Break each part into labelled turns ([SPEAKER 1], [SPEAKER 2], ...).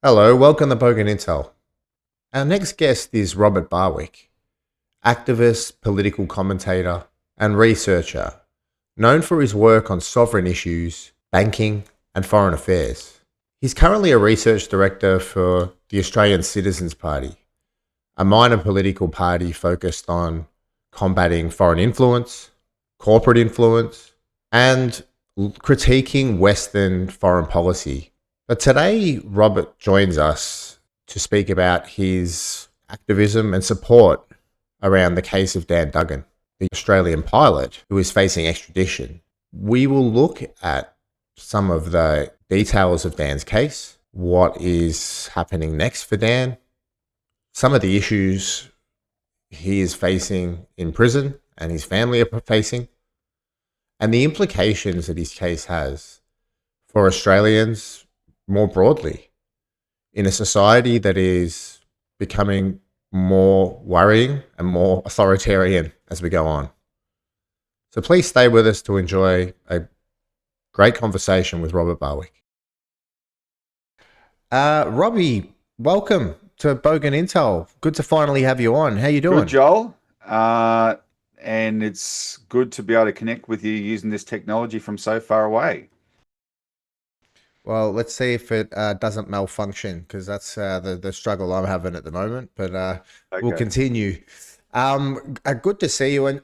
[SPEAKER 1] Hello, welcome to Bogan Intel. Our next guest is Robert Barwick, activist, political commentator, and researcher, known for his work on sovereign issues, banking, and foreign affairs. He's currently a research director for the Australian Citizens Party, a minor political party focused on combating foreign influence, corporate influence, and critiquing Western foreign policy. But today, Robert joins us to speak about his activism and support around the case of Dan Duggan, the Australian pilot who is facing extradition. We will look at some of the details of Dan's case, what is happening next for Dan, some of the issues he is facing in prison and his family are facing, and the implications that his case has for Australians more broadly in a society that is becoming more worrying and more authoritarian as we go on. So please stay with us to enjoy a great conversation with Robert Barwick. Robbie, welcome to Bogan Intel. Good to finally have you on. How you doing?
[SPEAKER 2] Good, Joel. And it's good to be able to connect with you using this technology from so far away.
[SPEAKER 1] Well, let's see if it doesn't malfunction, because that's the struggle I'm having at the moment. But we'll continue. Good to see you. And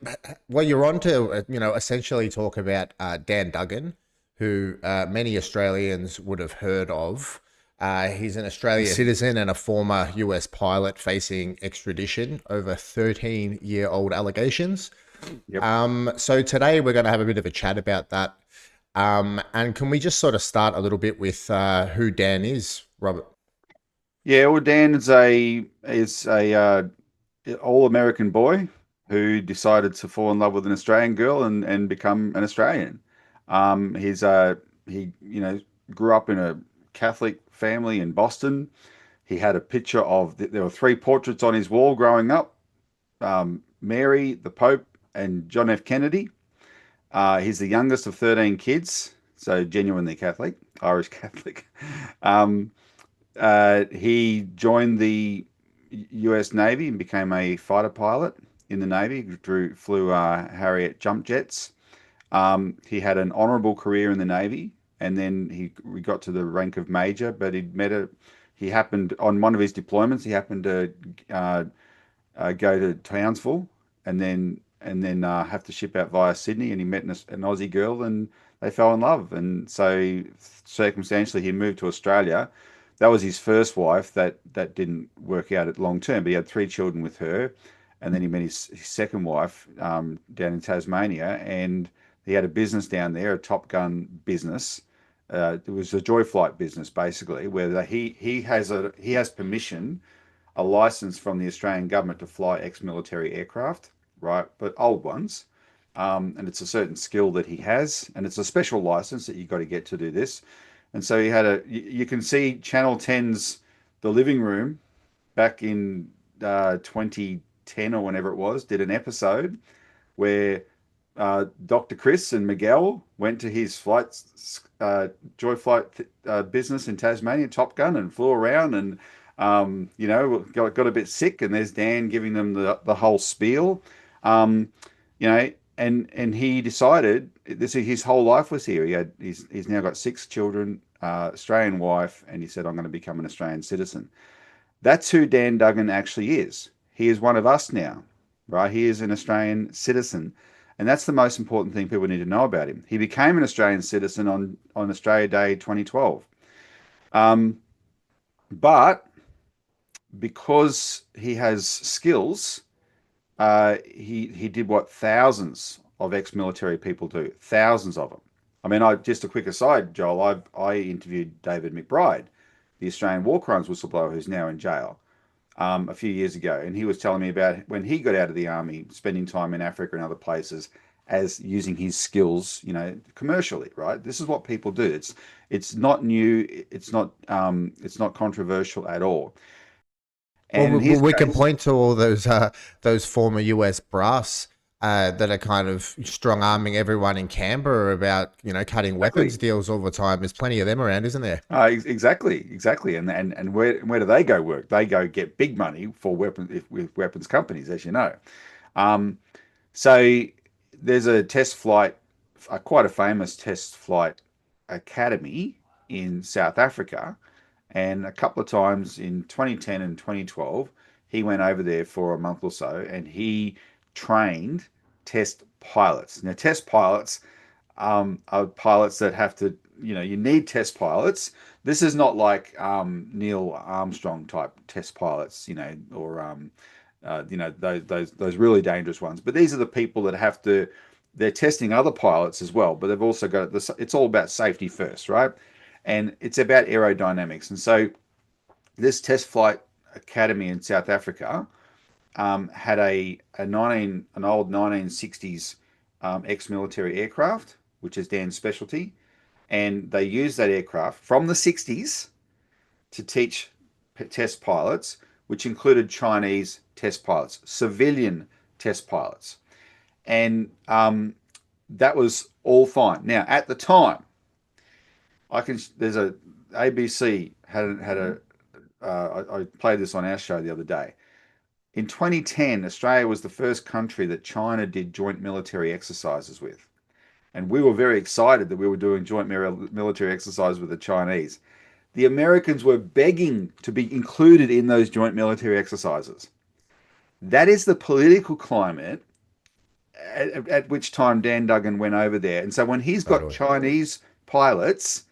[SPEAKER 1] well, you're on to essentially talk about Dan Duggan, who many Australians would have heard of. He's an Australian citizen and a former US pilot facing extradition over 13-year-old allegations.
[SPEAKER 2] Yep.
[SPEAKER 1] So today we're going to have a bit of a chat about that. And can we just sort of start a little bit with who Dan is, Robert?
[SPEAKER 2] Yeah, well, Dan is a all-American boy who decided to fall in love with an Australian girl and become an Australian. He grew up in a Catholic family in Boston. He had a picture of there were three portraits on his wall growing up: Mary, the Pope, and John F. Kennedy. He's the youngest of 13 kids, so genuinely Catholic, Irish Catholic. He joined the US Navy and became a fighter pilot in the Navy, flew Harrier jump jets. He had an honorable career in the Navy, and then we got to the rank of major, but he happened on one of his deployments, he happened to go to Townsville and then have to ship out via Sydney, and he met an Aussie girl and they fell in love. And so circumstantially he moved to Australia. That was his first wife. That didn't work out at long term, but he had 3 children with her. And then he met his second wife down in Tasmania, and he had a business down there, a Top Gun business. It was a joy flight business, basically, where he has permission, a license from the Australian government to fly ex-military aircraft, right? But old ones. And it's a certain skill that he has, and it's a special license that you've got to get to do this. And so he had you can see Channel 10's The Living Room back in 2010 or whenever it was, did an episode where Dr. Chris and Miguel went to his joy flight business in Tasmania, Top Gun, and flew around and got a bit sick, and there's Dan giving them the whole spiel. And he decided his whole life was here. He's now got 6 children, Australian wife, and he said, I'm going to become an Australian citizen. That's who Dan Duggan actually is. He is one of us now, right? He is an Australian citizen. And that's the most important thing people need to know about him. He became an Australian citizen on Australia Day 2012. But because he has skills, he did what thousands of ex-military people do, thousands of them. I mean, just a quick aside, Joel, I interviewed David McBride, the Australian war crimes whistleblower who's now in jail, a few years ago. And he was telling me about when he got out of the army, spending time in Africa and other places as using his skills, commercially, right? This is what people do. It's not new. It's not controversial at all.
[SPEAKER 1] And we can point to all those former US brass that are kind of strong arming everyone in Canberra about, cutting weapons
[SPEAKER 2] Exactly.
[SPEAKER 1] deals all the time. There's plenty of them around, isn't there?
[SPEAKER 2] Exactly. And where do they go work? They go get big money for with weapons companies, as you know. Um, so there's a test flight, quite a famous test flight academy in South Africa, and a couple of times in 2010 and 2012, he went over there for a month or so, and he trained test pilots. Now, test pilots are pilots that have to, you need test pilots. This is not like Neil Armstrong type test pilots, or those really dangerous ones. But these are the people that have to. They're testing other pilots as well, but they've also got this. It's all about safety first, right? And it's about aerodynamics. And so this test flight academy in South Africa had an old 1960s ex-military aircraft, which is Dan's specialty, and they used that aircraft from the 60s to teach test pilots, which included Chinese test pilots, civilian test pilots, and that was all fine. Now, at the time, there's a ABC had a I played this on our show the other day. In 2010, Australia was the first country that China did joint military exercises with. And we were very excited that we were doing joint military exercises with the Chinese. The Americans were begging to be included in those joint military exercises. That is the political climate at which time Dan Duggan went over there. And so when he's got
[SPEAKER 1] Totally.
[SPEAKER 2] Chinese pilots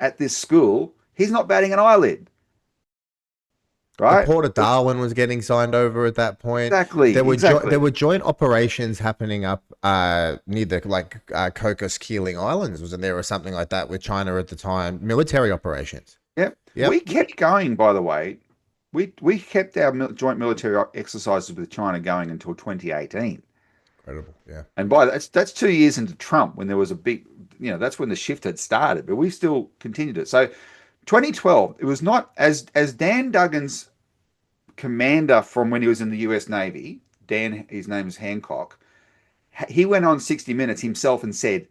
[SPEAKER 2] at this school, he's not batting an eyelid,
[SPEAKER 1] The
[SPEAKER 2] right?
[SPEAKER 1] Port of Darwin was getting signed over at that point.
[SPEAKER 2] Exactly,
[SPEAKER 1] There
[SPEAKER 2] exactly.
[SPEAKER 1] were joint operations happening up near the Cocos Keeling Islands, wasn't there, or something like that, with China at the time? Military operations.
[SPEAKER 2] Yep. We
[SPEAKER 1] Yep.
[SPEAKER 2] kept going, by the way. We kept our joint military exercises with China going until 2018.
[SPEAKER 1] Incredible. Yeah.
[SPEAKER 2] And by that's 2 years into Trump when there was a big, that's when the shift had started, but we still continued it. So 2012, it was not as Dan Duggan's commander from when he was in the US Navy, Dan, his name is Hancock, he went on 60 Minutes himself and said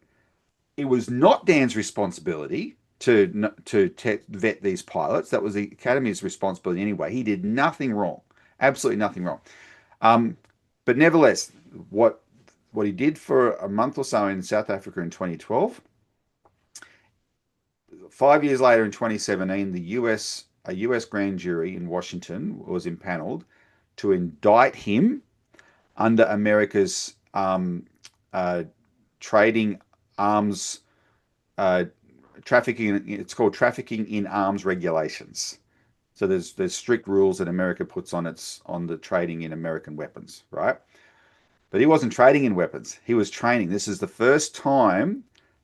[SPEAKER 2] it was not Dan's responsibility to vet these pilots. That was the Academy's responsibility anyway. He did nothing wrong, absolutely nothing wrong. Um, but nevertheless, what he did for a month or so in South Africa in 2012, 5 years later in 2017, a US grand jury in Washington was impaneled to indict him under America's uh, trading arms uh, trafficking. It's called trafficking in arms regulations. So there's strict rules that America puts on the trading in American weapons, right? But he wasn't trading in weapons. He was training. This is the first time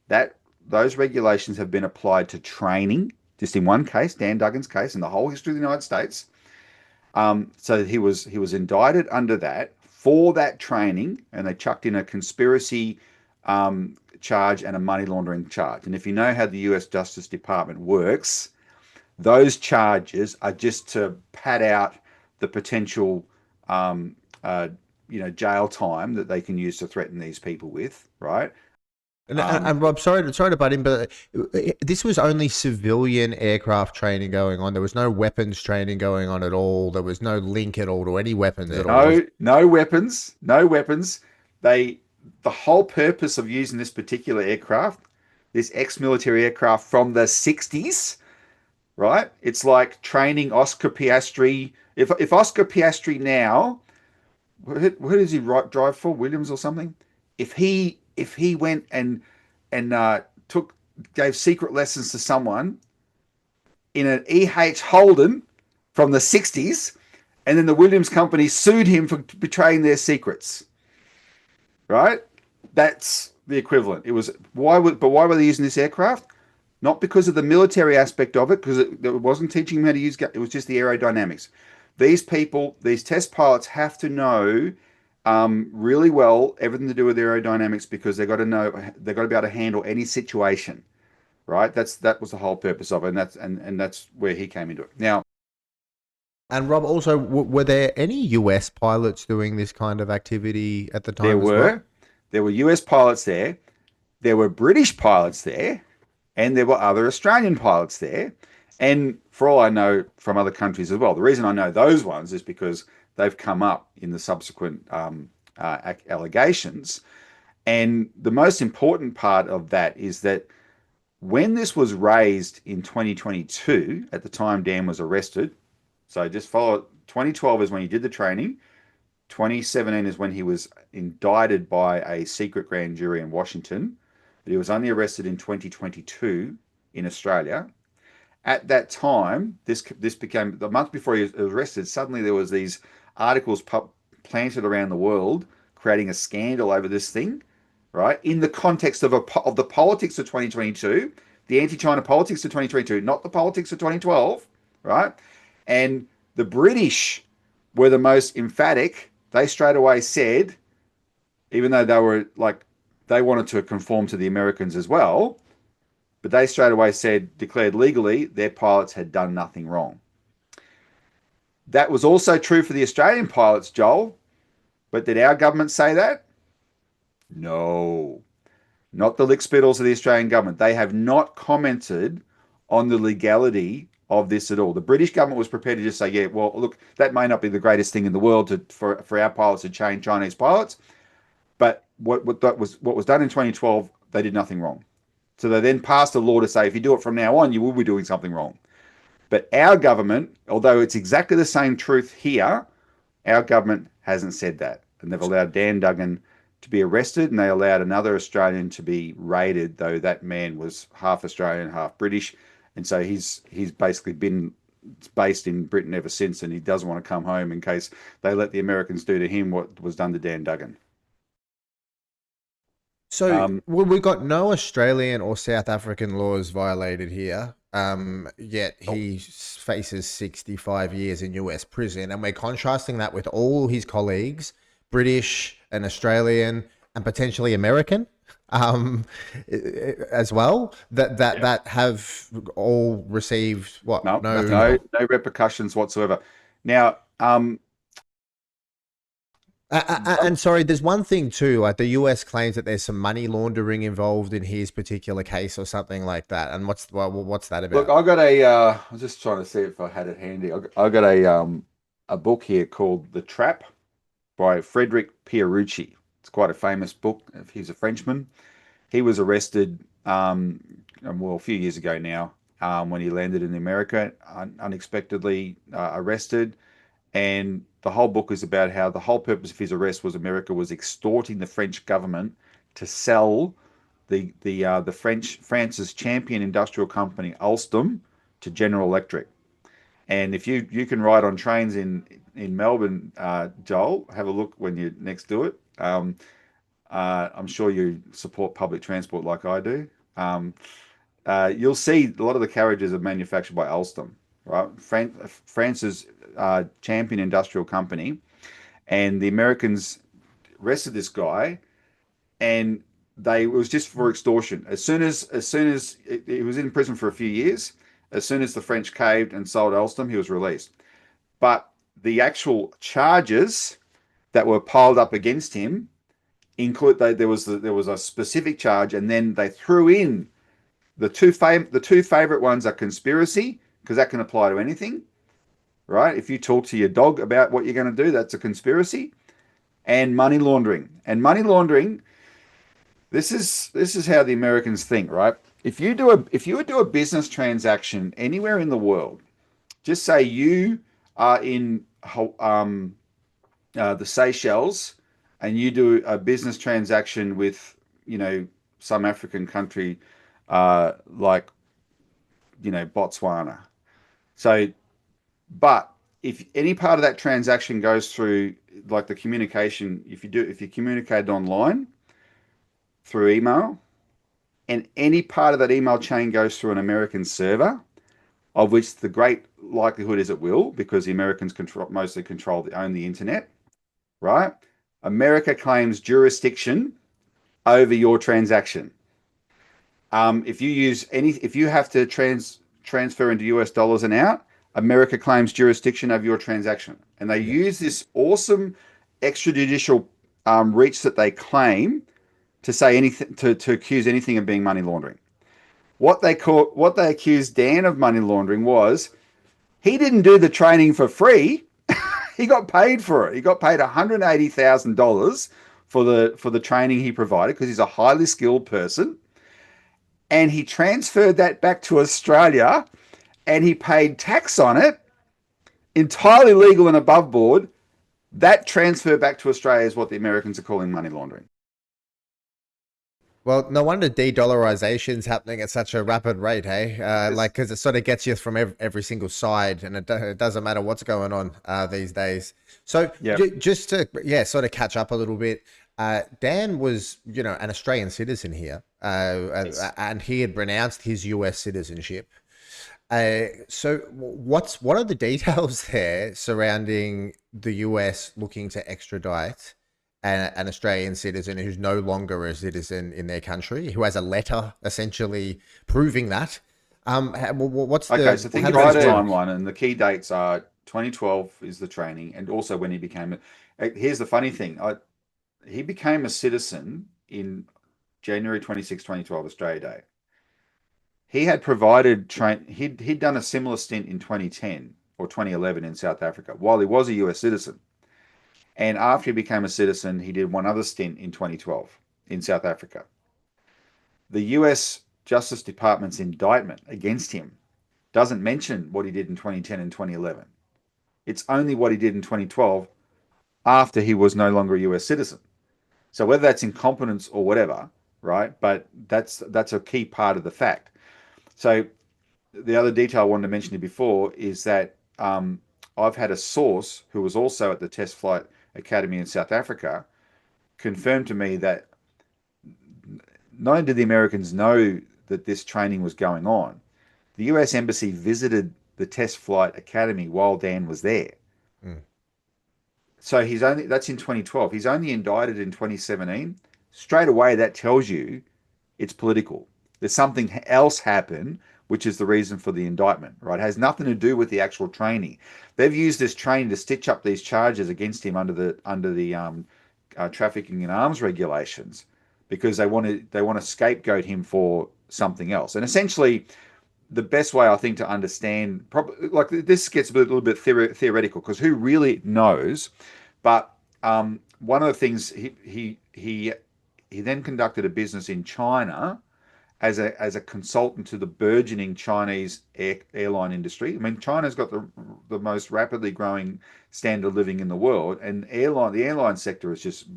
[SPEAKER 2] that those regulations have been applied to training, just in one case, Dan Duggan's case, in the whole history of the United States. So he was indicted under that for that training, and they chucked in a conspiracy charge and a money laundering charge. And if you know how the U.S. Justice Department works, those charges are just to pad out the potential, um, uh, jail time that they can use to threaten these people with, right? Um,
[SPEAKER 1] And Rob, sorry to butt in, but this was only civilian aircraft training going on. There was no weapons training going on at all. There was no link at all to any weapons at all.
[SPEAKER 2] no weapons, no weapons. They, the whole purpose of using this particular aircraft, this ex-military aircraft from the 60s, right? It's like training Oscar Piastri. If Oscar Piastri now, where does he drive for? Williams or something? If he went and took gave secret lessons to someone in an E.H. Holden from the 60s, and then the Williams company sued him for betraying their secrets, right? That's the equivalent. It was why were they using this aircraft? Not because of the military aspect of it, because it wasn't teaching them how to use it was just the aerodynamics. These people, these test pilots have to know really well everything to do with aerodynamics because they've got to be able to handle any situation, right? That was the whole purpose of it, and that's where he came into it. Now,
[SPEAKER 1] And Rob, also, were there any US pilots doing this kind of activity at the
[SPEAKER 2] There
[SPEAKER 1] time as well?
[SPEAKER 2] were there were US pilots there, there were British pilots there, and there were other Australian pilots there. And for all I know from other countries as well, the reason I know those ones is because they've come up in the subsequent allegations. And the most important part of that is that when this was raised in 2022, at the time Dan was arrested, so just follow 2012 is when he did the training, 2017 is when he was indicted by a secret grand jury in Washington, but he was only arrested in 2022 in Australia. At that time, this became the month before he was arrested. Suddenly, there was these articles planted around the world, creating a scandal over this thing, right? In the context of the politics of 2022, the anti-China politics of 2022, not the politics of 2012, right? And the British were the most emphatic. They straight away said, even though they were like they wanted to conform to the Americans as well, but they straight away said, declared legally, their pilots had done nothing wrong. That was also true for the Australian pilots, Joel. But did our government say that? No, not the lick spittles of the Australian government. They have not commented on the legality of this at all. The British government was prepared to just say, yeah, well, look, that may not be the greatest thing in the world for our pilots to train Chinese pilots, but what was done in 2012, they did nothing wrong. So they then passed a law to say, if you do it from now on, you will be doing something wrong. But our government, although it's exactly the same truth here, our government hasn't said that. And they've allowed Dan Duggan to be arrested, and they allowed another Australian to be raided, though that man was half Australian, half British. And so he's basically been based in Britain ever since, and he doesn't want to come home in case they let the Americans do to him what was done to Dan Duggan.
[SPEAKER 1] So we got no Australian or South African laws violated here. Yet he faces 65 years in US prison, and we're contrasting that with all his colleagues, British and Australian and potentially American, um, as well, that have all received what?
[SPEAKER 2] No, no,
[SPEAKER 1] No.
[SPEAKER 2] no, no repercussions whatsoever. Now,
[SPEAKER 1] And sorry, there's one thing too. Like the US claims that there's some money laundering involved in his particular case or something like that. And what's that
[SPEAKER 2] look,
[SPEAKER 1] about?
[SPEAKER 2] I got I was just trying to see if I had it handy. I got a book here called The Trap by Frederick Pierucci. It's quite a famous book. He's a Frenchman. He was arrested, well, a few years ago now, when he landed in America, unexpectedly arrested. And the whole book is about how the whole purpose of his arrest was America was extorting the French government to sell the France's champion industrial company Alstom to General Electric. And if you can ride on trains in Melbourne, Joel, have a look when you next do it. I'm sure you support public transport like I do. You'll see a lot of the carriages are manufactured by Alstom, right? France's champion industrial company, and the Americans arrested this guy, and it was just for extortion. As soon as he was in prison for a few years, as soon as the French caved and sold Alstom, he was released. But the actual charges that were piled up against him include there was a specific charge, and then they threw in the two favorite ones are conspiracy, because that can apply to anything, right? If you talk to your dog about what you're going to do, that's a conspiracy, and money laundering. And money laundering, this is how the Americans think, right? If you would do a business transaction anywhere in the world, just say you are in the Seychelles, and you do a business transaction with some African country, like Botswana. So, but if any part of that transaction goes through, like the communication, if you communicate online through email, and any part of that email chain goes through an American server, of which the great likelihood is it will, because the Americans mostly own the internet, right? America claims jurisdiction over your transaction. If you have to transfer into US dollars and out, America claims jurisdiction over your transaction. And they use this awesome extrajudicial reach that they claim to say anything, to accuse anything of being money laundering. What they accused Dan of money laundering was he didn't do the training for free. He got paid for it. He got paid $180,000 for the training he provided because he's a highly skilled person. And he transferred that back to Australia and he paid tax on it, entirely legal and above board. That transfer back to Australia is what the Americans are calling money laundering.
[SPEAKER 1] Well, no wonder de-dollarization's happening at such a rapid rate, hey? Like, because it sort of gets you from every single side, and it doesn't matter what's going on these days. So just to, sort of catch up a little bit, Dan was, an Australian citizen here, and he had renounced his US citizenship. So what are the details there surrounding the US looking to extradite an Australian citizen who's no longer a citizen in their country, who has a letter essentially proving that? What's the...
[SPEAKER 2] So think about the timeline, and the key dates are 2012 is the training, and also when he became... Here's the funny thing. He became a citizen in January 26, 2012, Australia Day. He had provided... He'd done a similar stint in 2010 or 2011 in South Africa while he was a US citizen. And after he became a citizen, he did one other stint in 2012 in South Africa. The US Justice Department's indictment against him doesn't mention what he did in 2010 and 2011. It's only what he did in 2012 after he was no longer a US citizen. So whether that's incompetence or whatever, right? But that's a key part of the fact. So the other detail I wanted to mention to you before is that I've had a source who was also at the Test Flight Academy in South Africa confirmed to me that not only did the Americans know that this training was going on, the US Embassy visited the Test Flight Academy while Dan was there. So that's in 2012. He's only indicted in 2017. Straight away, that tells you it's political. There's something else happened, which is the reason for the indictment, right? It has nothing to do with the actual training. They've used this training to stitch up these charges against him under the trafficking in arms regulations because they want to scapegoat him for something else. And essentially, the best way I think to understand, probably like this gets a little bit theoretical because who really knows? But one of the things he then conducted a business in China as a consultant to the burgeoning Chinese airline industry. I mean, China's got the most rapidly growing standard of living in the world, and the airline sector is just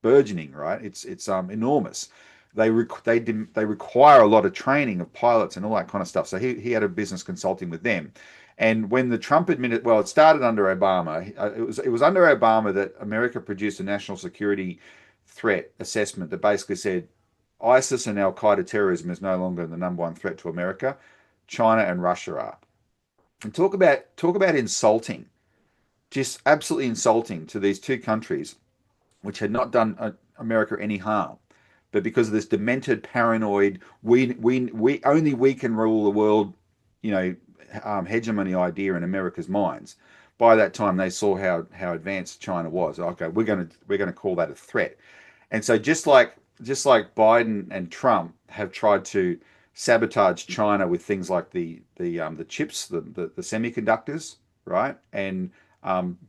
[SPEAKER 2] burgeoning, right? It's enormous. They require a lot of training of pilots and all that kind of stuff. So he had a business consulting with them. And when the Trump it started under Obama. It was under Obama that America produced a national security threat assessment that basically said ISIS and Al-Qaeda terrorism is no longer the number one threat to America. China and Russia are. And talk about insulting, just absolutely insulting to these two countries, which had not done America any harm. But because of this demented, paranoid, we only we can rule the world, hegemony idea in America's minds. By that time, they saw how advanced China was. Okay, we're going to call that a threat. And so just like Biden and Trump have tried to sabotage China with things like the chips, the semiconductors, right, and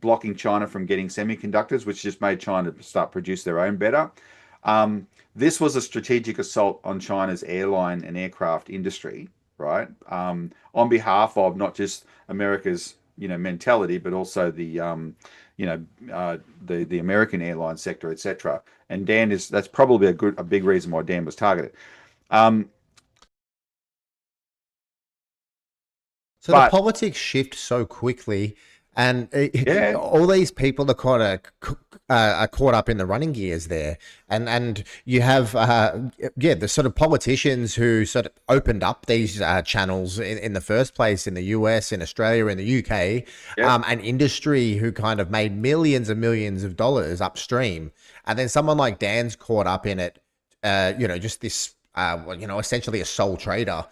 [SPEAKER 2] blocking China from getting semiconductors, which just made China start produce their own better. This was a strategic assault on China's airline and aircraft industry, right? On behalf of not just America's mentality, but also the American airline sector, etc. And that's probably a big reason why Dan was targeted.
[SPEAKER 1] So the politics shift so quickly, and all these people are caught up in the running gears there, and you have the sort of politicians who sort of opened up these channels in the first place in the US, in Australia, in the UK, an industry who kind of made millions and millions of dollars upstream, and then someone like Dan's caught up in it, just this. Essentially a sole trader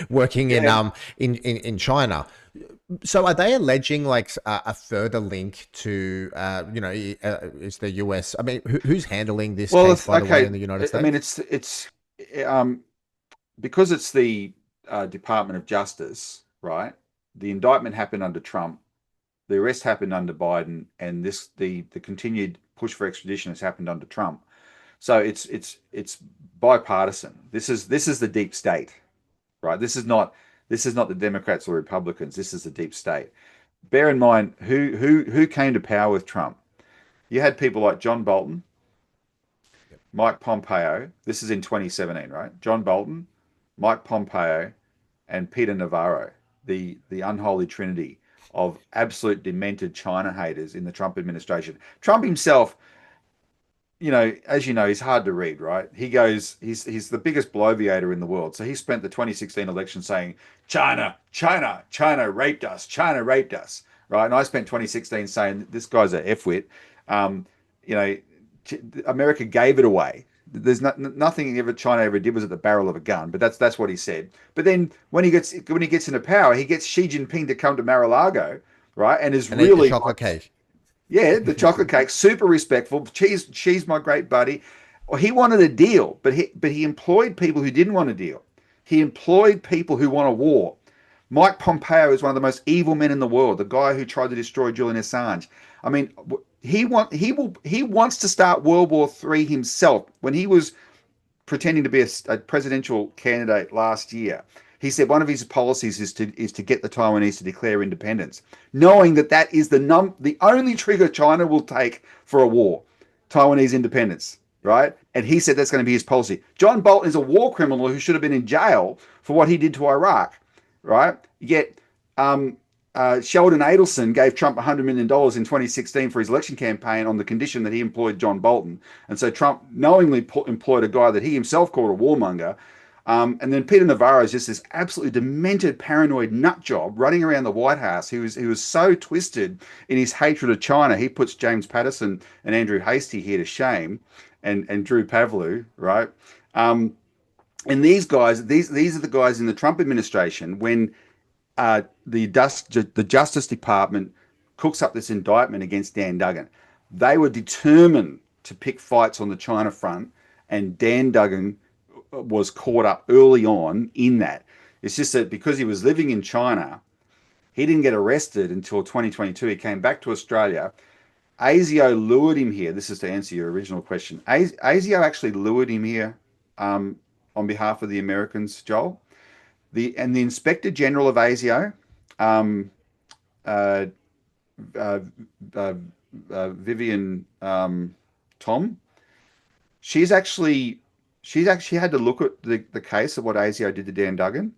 [SPEAKER 1] working in China. So are they alleging like a further link to, is the US? I mean, who's handling this
[SPEAKER 2] Well,
[SPEAKER 1] case,
[SPEAKER 2] it's
[SPEAKER 1] by the way,
[SPEAKER 2] okay.
[SPEAKER 1] in the United
[SPEAKER 2] I mean,
[SPEAKER 1] States?
[SPEAKER 2] it's um, because it's the Department of Justice, right? The indictment happened under Trump, the arrest happened under Biden, and the continued push for extradition has happened under Trump. So it's bipartisan. This is the deep state, right? This is not the Democrats or Republicans. This is the deep state. Bear in mind who came to power with Trump. You had people like John Bolton,
[SPEAKER 1] Yep.
[SPEAKER 2] Mike Pompeo. This is in 2017, right? John Bolton, Mike Pompeo, and Peter Navarro, the unholy trinity of absolute demented China haters in the Trump administration. Trump himself, as you know, he's hard to read, right? He's the biggest bloviator in the world. So he spent the 2016 election saying, China, China, China raped us, China raped us, right? And I spent 2016 saying this guy's a f-wit. Um, you know, America gave it away. There's nothing China ever did was at the barrel of a gun, but that's what he said. But then when he gets into power, he gets Xi Jinping to come to Mar-a-Lago, right? And is
[SPEAKER 1] And eat the
[SPEAKER 2] really
[SPEAKER 1] chocolate cake.
[SPEAKER 2] yeah, the chocolate cake, super respectful. She's my great buddy. Well, he wanted a deal, but he employed people who didn't want a deal. He employed people who want a war. Mike Pompeo is one of the most evil men in the world. The guy who tried to destroy Julian Assange. I mean, he wants to start World War III himself. When he was pretending to be a presidential candidate last year, he said one of his policies is to get the Taiwanese to declare independence, knowing that is the only trigger China will take for a war, Taiwanese independence, right? And he said that's going to be his policy. John Bolton is a war criminal who should have been in jail for what he did to Iraq, right? Yet Sheldon Adelson gave Trump $100 million in 2016 for his election campaign on the condition that he employed John Bolton. And so Trump knowingly employed a guy that he himself called a warmonger. And then Peter Navarro is just this absolutely demented, paranoid nut job running around the White House. He was so twisted in his hatred of China, he puts James Patterson and Andrew Hastie here to shame, and Drew Pavlou, right? And these guys, these are the guys in the Trump administration when the Justice Department cooks up this indictment against Dan Duggan. They were determined to pick fights on the China front, and Dan Duggan was caught up early on in that. It's just that because he was living in China, he didn't get arrested until 2022. He came back to Australia. ASIO lured him here. This is to answer your original question. ASIO actually lured him here on behalf of the Americans, Joel. The Inspector General of ASIO, um, uh, uh, uh, Vivian Tom, she's actually she had to look at the case of what ASIO did to Dan Duggan.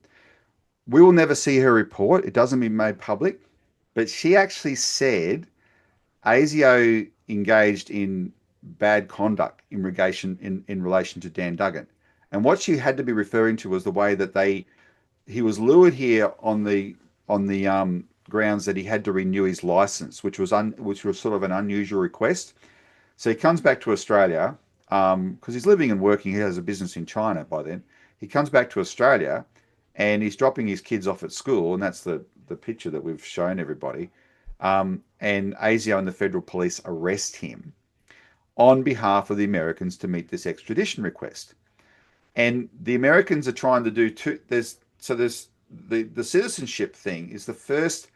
[SPEAKER 2] We will never see her report. It doesn't be made public, but she actually said ASIO engaged in bad conduct in relation to Dan Duggan. And what she had to be referring to was the way that he was lured here on the grounds that he had to renew his license, which was sort of an unusual request. So he comes back to Australia because he's living and working. He has a business in China by then. He comes back to Australia and he's dropping his kids off at school, and that's the picture that we've shown everybody. And ASIO and the federal police arrest him on behalf of the Americans to meet this extradition request. And the Americans are trying to do two. There's the citizenship thing is the first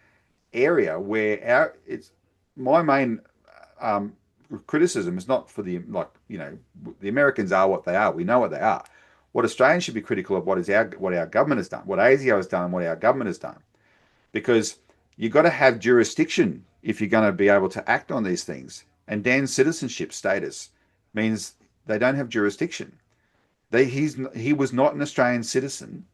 [SPEAKER 2] area where it's my main criticism is not for the Americans are what they are. We know what they are. What Australians should be critical of what our government has done, what ASIO has done, what our government has done, because you've got to have jurisdiction if you're going to be able to act on these things. And Dan's citizenship status means they don't have jurisdiction. He was not an Australian citizen.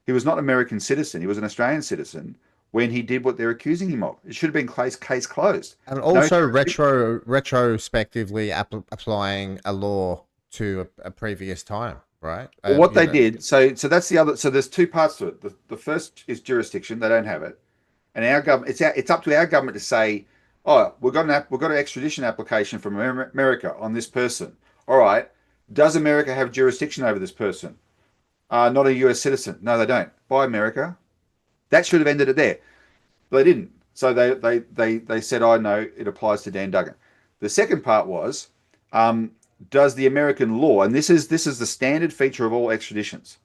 [SPEAKER 2] He was not an American citizen. He was an Australian citizen when he did what they're accusing him of. It should have been case closed.
[SPEAKER 1] And
[SPEAKER 2] No,
[SPEAKER 1] also retrospectively applying a law to a previous time, right?
[SPEAKER 2] well, what they did. So that's the other. So there's two parts to it. The first is jurisdiction. They don't have it, and our government. It's up to our government to say, oh, we've got an extradition application from America on this person. All right, does America have jurisdiction over this person? Not a US citizen. No, they don't. By America. That should have ended it there. They didn't. So they said, "I know it applies to Dan Duggan." The second part was, does the American law, and this is the standard feature of all extraditions.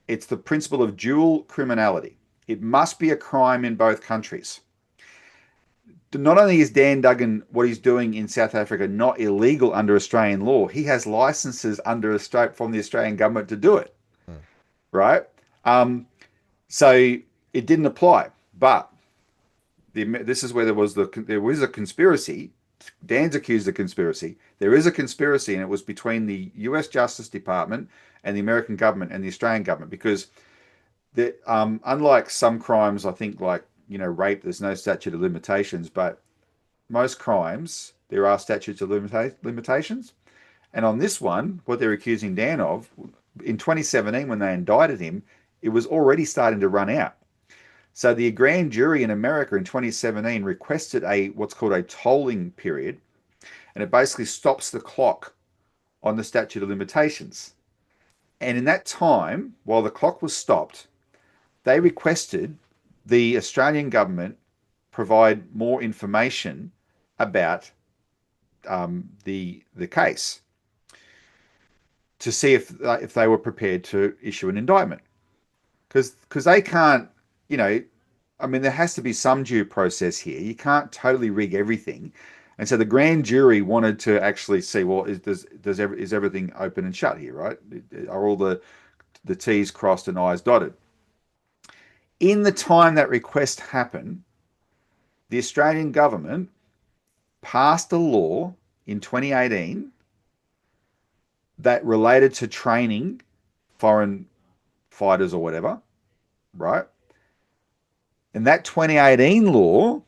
[SPEAKER 2] It's the principle of dual criminality. It must be a crime in both countries. Not only is Dan Duggan, what he's doing in South Africa, not illegal under Australian law, he has licenses from the Australian government to do it,
[SPEAKER 1] Hmm.
[SPEAKER 2] right? So it didn't apply. But this is where there was a conspiracy. Dan's accused of conspiracy. There is a conspiracy, and it was between the U.S. Justice Department and the American government and the Australian government, because unlike some crimes, I think like rape, there's no statute of limitations, but most crimes there are statutes of limitations. And on this one, what they're accusing Dan of, in 2017 when they indicted him, it was already starting to run out. So the grand jury in America in 2017 requested what's called a tolling period, and it basically stops the clock on the statute of limitations. And in that time, while the clock was stopped, they requested the Australian government provide more information about the case to see if they were prepared to issue an indictment, because they can't, I mean, there has to be some due process here. You can't totally rig everything. And so the grand jury wanted to actually see, well, is everything open and shut here, right? Are all the T's crossed and I's dotted? In the time that request happened, the Australian government passed a law in 2018 that related to training foreign fighters or whatever, right? And that 2018 law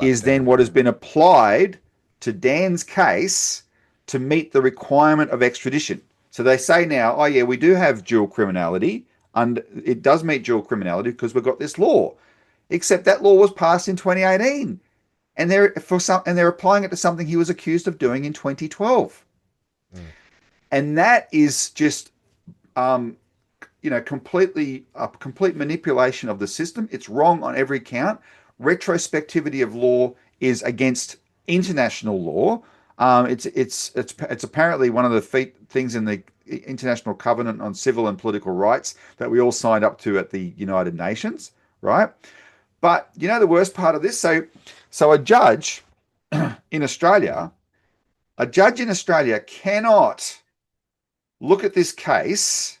[SPEAKER 2] is then what has been applied to Dan's case to meet the requirement of extradition. So they say now, oh yeah, we do have dual criminality, and it does meet dual criminality because we've got this law. Except that law was passed in 2018, and they're applying it to something he was accused of doing in 2012. Mm. And that is just complete manipulation of the system. It's wrong on every count. Retrospectivity of law is against international law. It's apparently one of the things in the International Covenant on Civil and Political Rights that we all signed up to at the United Nations, right? But the worst part of this, so a judge in Australia cannot look at this case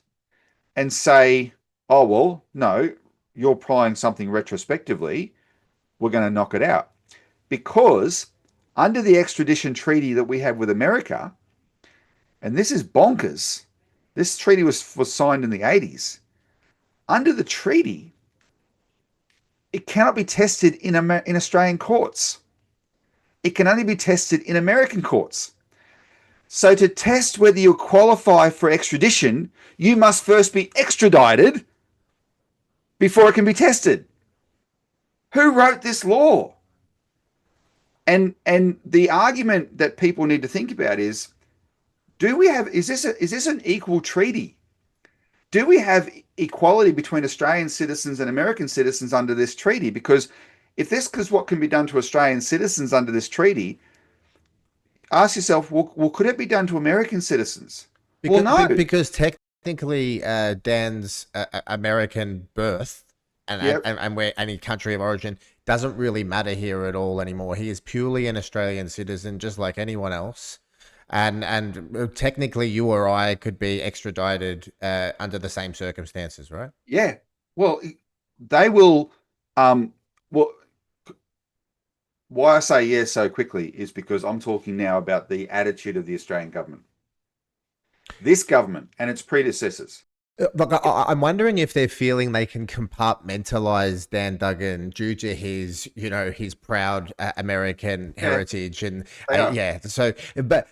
[SPEAKER 2] and say, oh, well, no, you're applying something retrospectively, we're going to knock it out. Because under the extradition treaty that we have with America, and this is bonkers, this treaty was signed in the 80s. Under the treaty, it cannot be tested in Australian courts. It can only be tested in American courts. So to test whether you qualify for extradition, you must first be extradited before it can be tested. Who wrote this law? And the argument that people need to think about is, is this an equal treaty? Do we have equality between Australian citizens and American citizens under this treaty? Because if this is what can be done to Australian citizens under this treaty, ask yourself, well, could it be done to American citizens?
[SPEAKER 1] Because,
[SPEAKER 2] well, no.
[SPEAKER 1] Because technically Dan's American birth and where any country of origin doesn't really matter here at all anymore. He is purely an Australian citizen, just like anyone else. And technically you or I could be extradited under the same circumstances, right?
[SPEAKER 2] Yeah. Well, they will. Well, why I say yes so quickly is because I'm talking now about the attitude of the Australian government. This government and its predecessors.
[SPEAKER 1] Look, I'm wondering if they're feeling they can compartmentalize Dan Duggan due to his, his proud American heritage, and yeah. So, but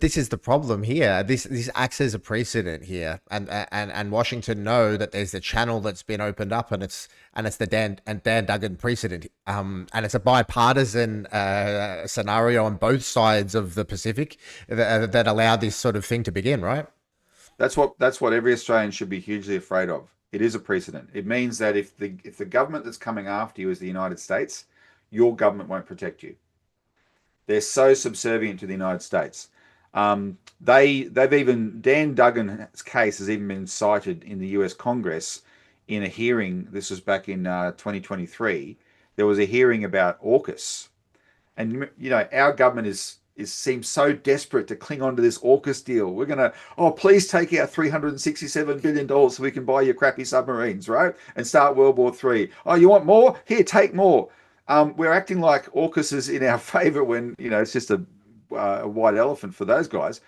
[SPEAKER 1] this is the problem here. This acts as a precedent here, and Washington know that there's a channel that's been opened up, and it's the Dan Duggan precedent, and it's a bipartisan scenario on both sides of the Pacific that allow this sort of thing to begin, right?
[SPEAKER 2] That's what every Australian should be hugely afraid of. It is a precedent. It means that if the government that's coming after you is the United States, your government won't protect you. They're so subservient to the United States. They've even Dan Duggan's case has even been cited in the U.S. Congress in a hearing. This was back in 2023. There was a hearing about AUKUS, and our government seems so desperate to cling on to this AUKUS deal. We're gonna, oh, please take out $367 billion so we can buy your crappy submarines, right? And start World War III. Oh, you want more? Here, take more. We're acting like AUKUS is in our favor when it's just a white elephant for those guys.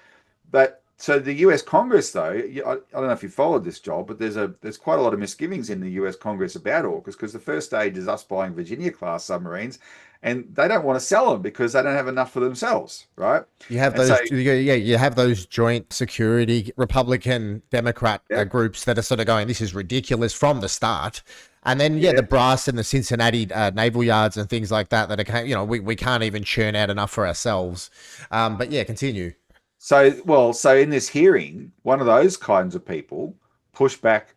[SPEAKER 2] But so the U.S. Congress, though, I don't know if you followed this, Joel, but there's quite a lot of misgivings in the U.S. Congress about AUKUS, because the first stage is us buying Virginia class submarines, and they don't want to sell them because they don't have enough for themselves, right?
[SPEAKER 1] You have
[SPEAKER 2] And
[SPEAKER 1] those,
[SPEAKER 2] so,
[SPEAKER 1] you have those joint security Republican Democrat
[SPEAKER 2] yeah,
[SPEAKER 1] groups that are sort of going, this is ridiculous from the start. And then,
[SPEAKER 2] yeah.
[SPEAKER 1] the brass and the Cincinnati naval yards and things like that are, we can't even churn out enough for ourselves. But yeah, continue.
[SPEAKER 2] So in this hearing, one of those kinds of people pushed back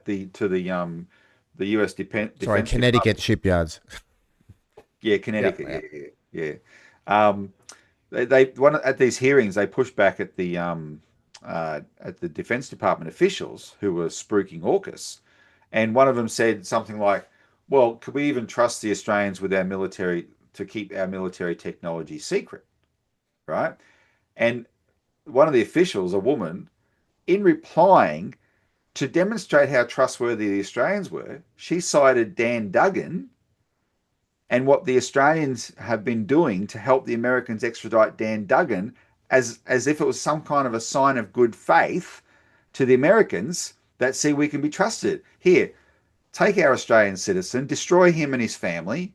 [SPEAKER 2] the U.S.
[SPEAKER 1] Sorry,
[SPEAKER 2] Defense
[SPEAKER 1] Connecticut
[SPEAKER 2] Department.
[SPEAKER 1] shipyards.
[SPEAKER 2] Yeah,
[SPEAKER 1] Yeah,
[SPEAKER 2] Connecticut.
[SPEAKER 1] yeah.
[SPEAKER 2] Yeah. At these hearings they pushed back at the Defense Department officials who were spruiking AUKUS, and one of them said something like, "Well, could we even trust the Australians with our military to keep our military technology secret?" Right? And one of the officials, a woman, in replying to demonstrate how trustworthy the Australians were, she cited Dan Duggan and what the Australians have been doing to help the Americans extradite Dan Duggan as if it was some kind of a sign of good faith to the Americans that, see, we can be trusted. Here, take our Australian citizen, destroy him and his family,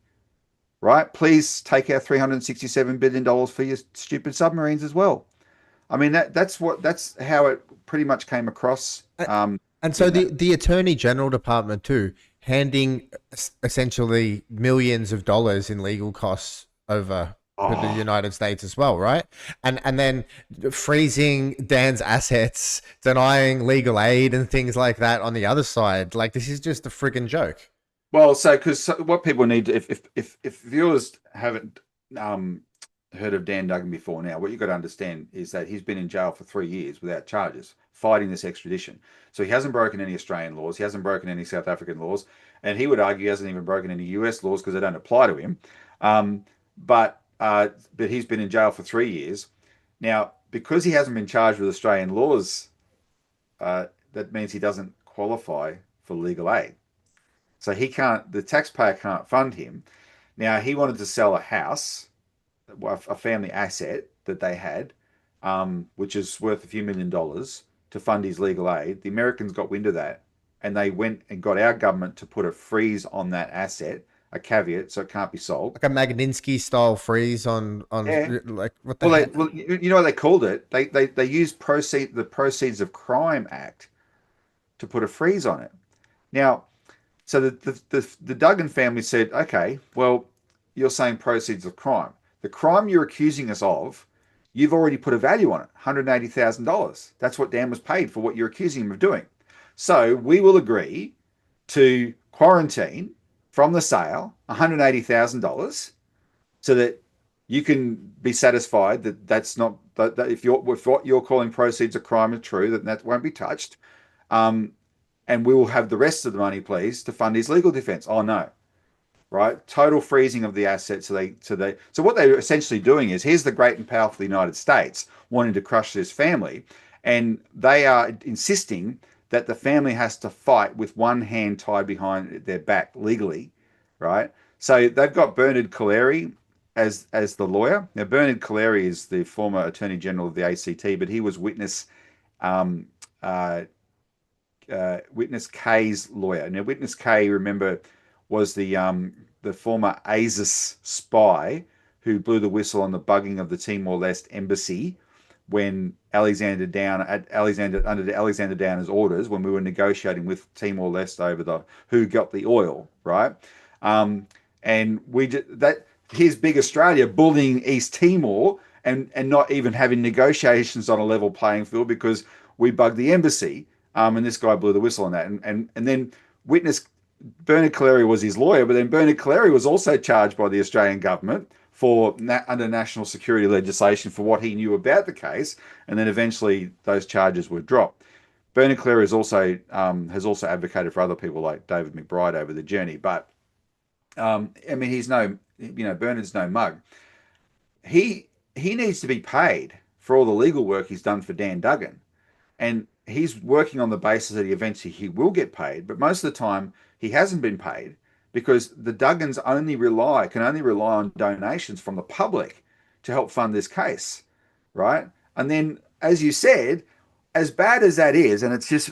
[SPEAKER 2] right? Please take our $367 billion for your stupid submarines as well. I mean, that's how it pretty much came across
[SPEAKER 1] And so
[SPEAKER 2] in that.
[SPEAKER 1] the Attorney General Department too, handing essentially millions of dollars in legal costs over to the
[SPEAKER 2] Oh,
[SPEAKER 1] United States as well, right? And then freezing Dan's assets, denying legal aid and things like that on the other side. Like, this is just a friggin' joke.
[SPEAKER 2] well, because what people need to, if viewers haven't um, heard of Dan Duggan before now, what you've got to understand is that he's been in jail for 3 years without charges, fighting this extradition. So he hasn't broken any Australian laws, he hasn't broken any South African laws, and he would argue he hasn't even broken any US laws because they don't apply to him. Um, but he's been in jail for 3 years now because he hasn't been charged with Australian laws. That means he doesn't qualify for legal aid. So he can't. The taxpayer can't fund him. Now he wanted to sell a house, a family asset that they had, which is worth a few $1 million, to fund his legal aid. The Americans got wind of that, and they went and got our government to put a freeze on that asset, a caveat, so it can't be sold.
[SPEAKER 1] Like a Magnitsky style freeze
[SPEAKER 2] Yeah.
[SPEAKER 1] on like what the heck?
[SPEAKER 2] Well, you know what they called it? They used the Proceeds of Crime Act to put a freeze on it. Now, so the Duggan family said, okay, well, you're saying proceeds of crime. The crime you're accusing us of, you've already put a value on it, $180,000. That's what Dan was paid for what you're accusing him of doing. So we will agree to quarantine from the sale $180,000 so that you can be satisfied that that's not that if what you're calling proceeds of crime are true, that won't be touched. Um, and we will have the rest of the money, please, to fund his legal defense. Oh no, right? Total freezing of the assets. So what they're essentially doing is, here's the great and powerful United States wanting to crush this family, and they are insisting that the family has to fight with one hand tied behind their back legally, right? So they've got Bernard Collaery as the lawyer. Now Bernard Collaery is the former Attorney General of the ACT, but he was um, uh, Witness K's lawyer. Now, Witness K, remember, was the former ASIS spy who blew the whistle on the bugging of the Timor-Leste embassy when under Alexander Downer's orders, when we were negotiating with Timor-Leste over who got the oil, right? And that here's big Australia bullying East Timor and not even having negotiations on a level playing field because we bugged the embassy. And this guy blew the whistle on that. And then witness Bernard Collaery was his lawyer, but then Bernard Collaery was also charged by the Australian government for under national security legislation for what he knew about the case, and then eventually those charges were dropped. Bernard Collaery has also advocated for other people like David McBride over the journey, but I mean he's no Bernard's no mug. He needs to be paid for all the legal work he's done for Dan Duggan, and he's working on the basis that eventually he will get paid, but most of the time he hasn't been paid because the Duggans can only rely on donations from the public to help fund this case, right? And then, as you said, as bad as that is, and it's just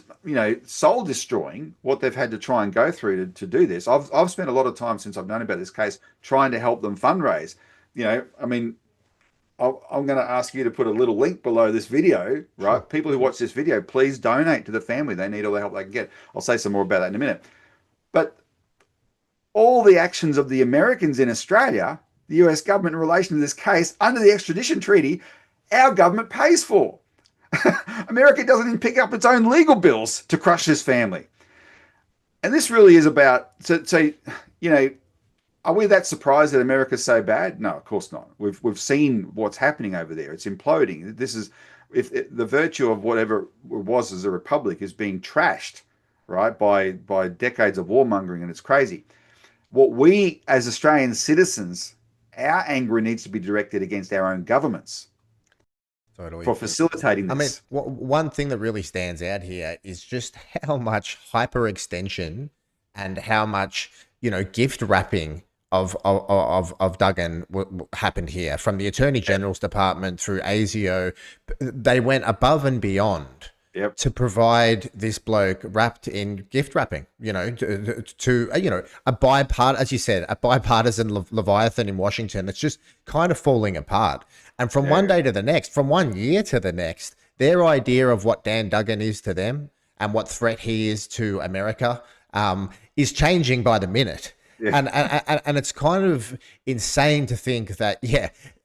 [SPEAKER 2] soul destroying what they've had to try and go through to do this. I've spent a lot of time since I've known about this case trying to help them fundraise. I mean, I'm going to ask you to put a little link below this video, right?
[SPEAKER 1] Sure.
[SPEAKER 2] People who watch this video, please donate to the family. They need all the help they can get. I'll say some more about that in a minute. But all the actions of the Americans in Australia, the US government in relation to this case, under the extradition treaty, our government pays for. America doesn't even pick up its own legal bills to crush this family. And this really is about, are we that surprised that America's so bad? No, of course not. We've seen what's happening over there. It's imploding. This is the virtue of whatever it was as a republic is being trashed, right, by decades of warmongering, and it's crazy. What we as Australian citizens, our anger needs to be directed against our own governments
[SPEAKER 1] Totally.
[SPEAKER 2] for facilitating
[SPEAKER 1] I mean,
[SPEAKER 2] this.
[SPEAKER 1] one thing that really stands out here is just how much hyperextension and how much, gift wrapping of Duggan happened here, from the Attorney General's department through ASIO. They went above and beyond
[SPEAKER 2] Yep.
[SPEAKER 1] to provide this bloke wrapped in gift wrapping, to a as you said, a bipartisan Leviathan in Washington that's just kind of falling apart. And from one day to the next, from 1 year to the next, their idea of what Dan Duggan is to them and what threat he is to America is changing by the minute.
[SPEAKER 2] Yeah.
[SPEAKER 1] And it's kind of insane to think that,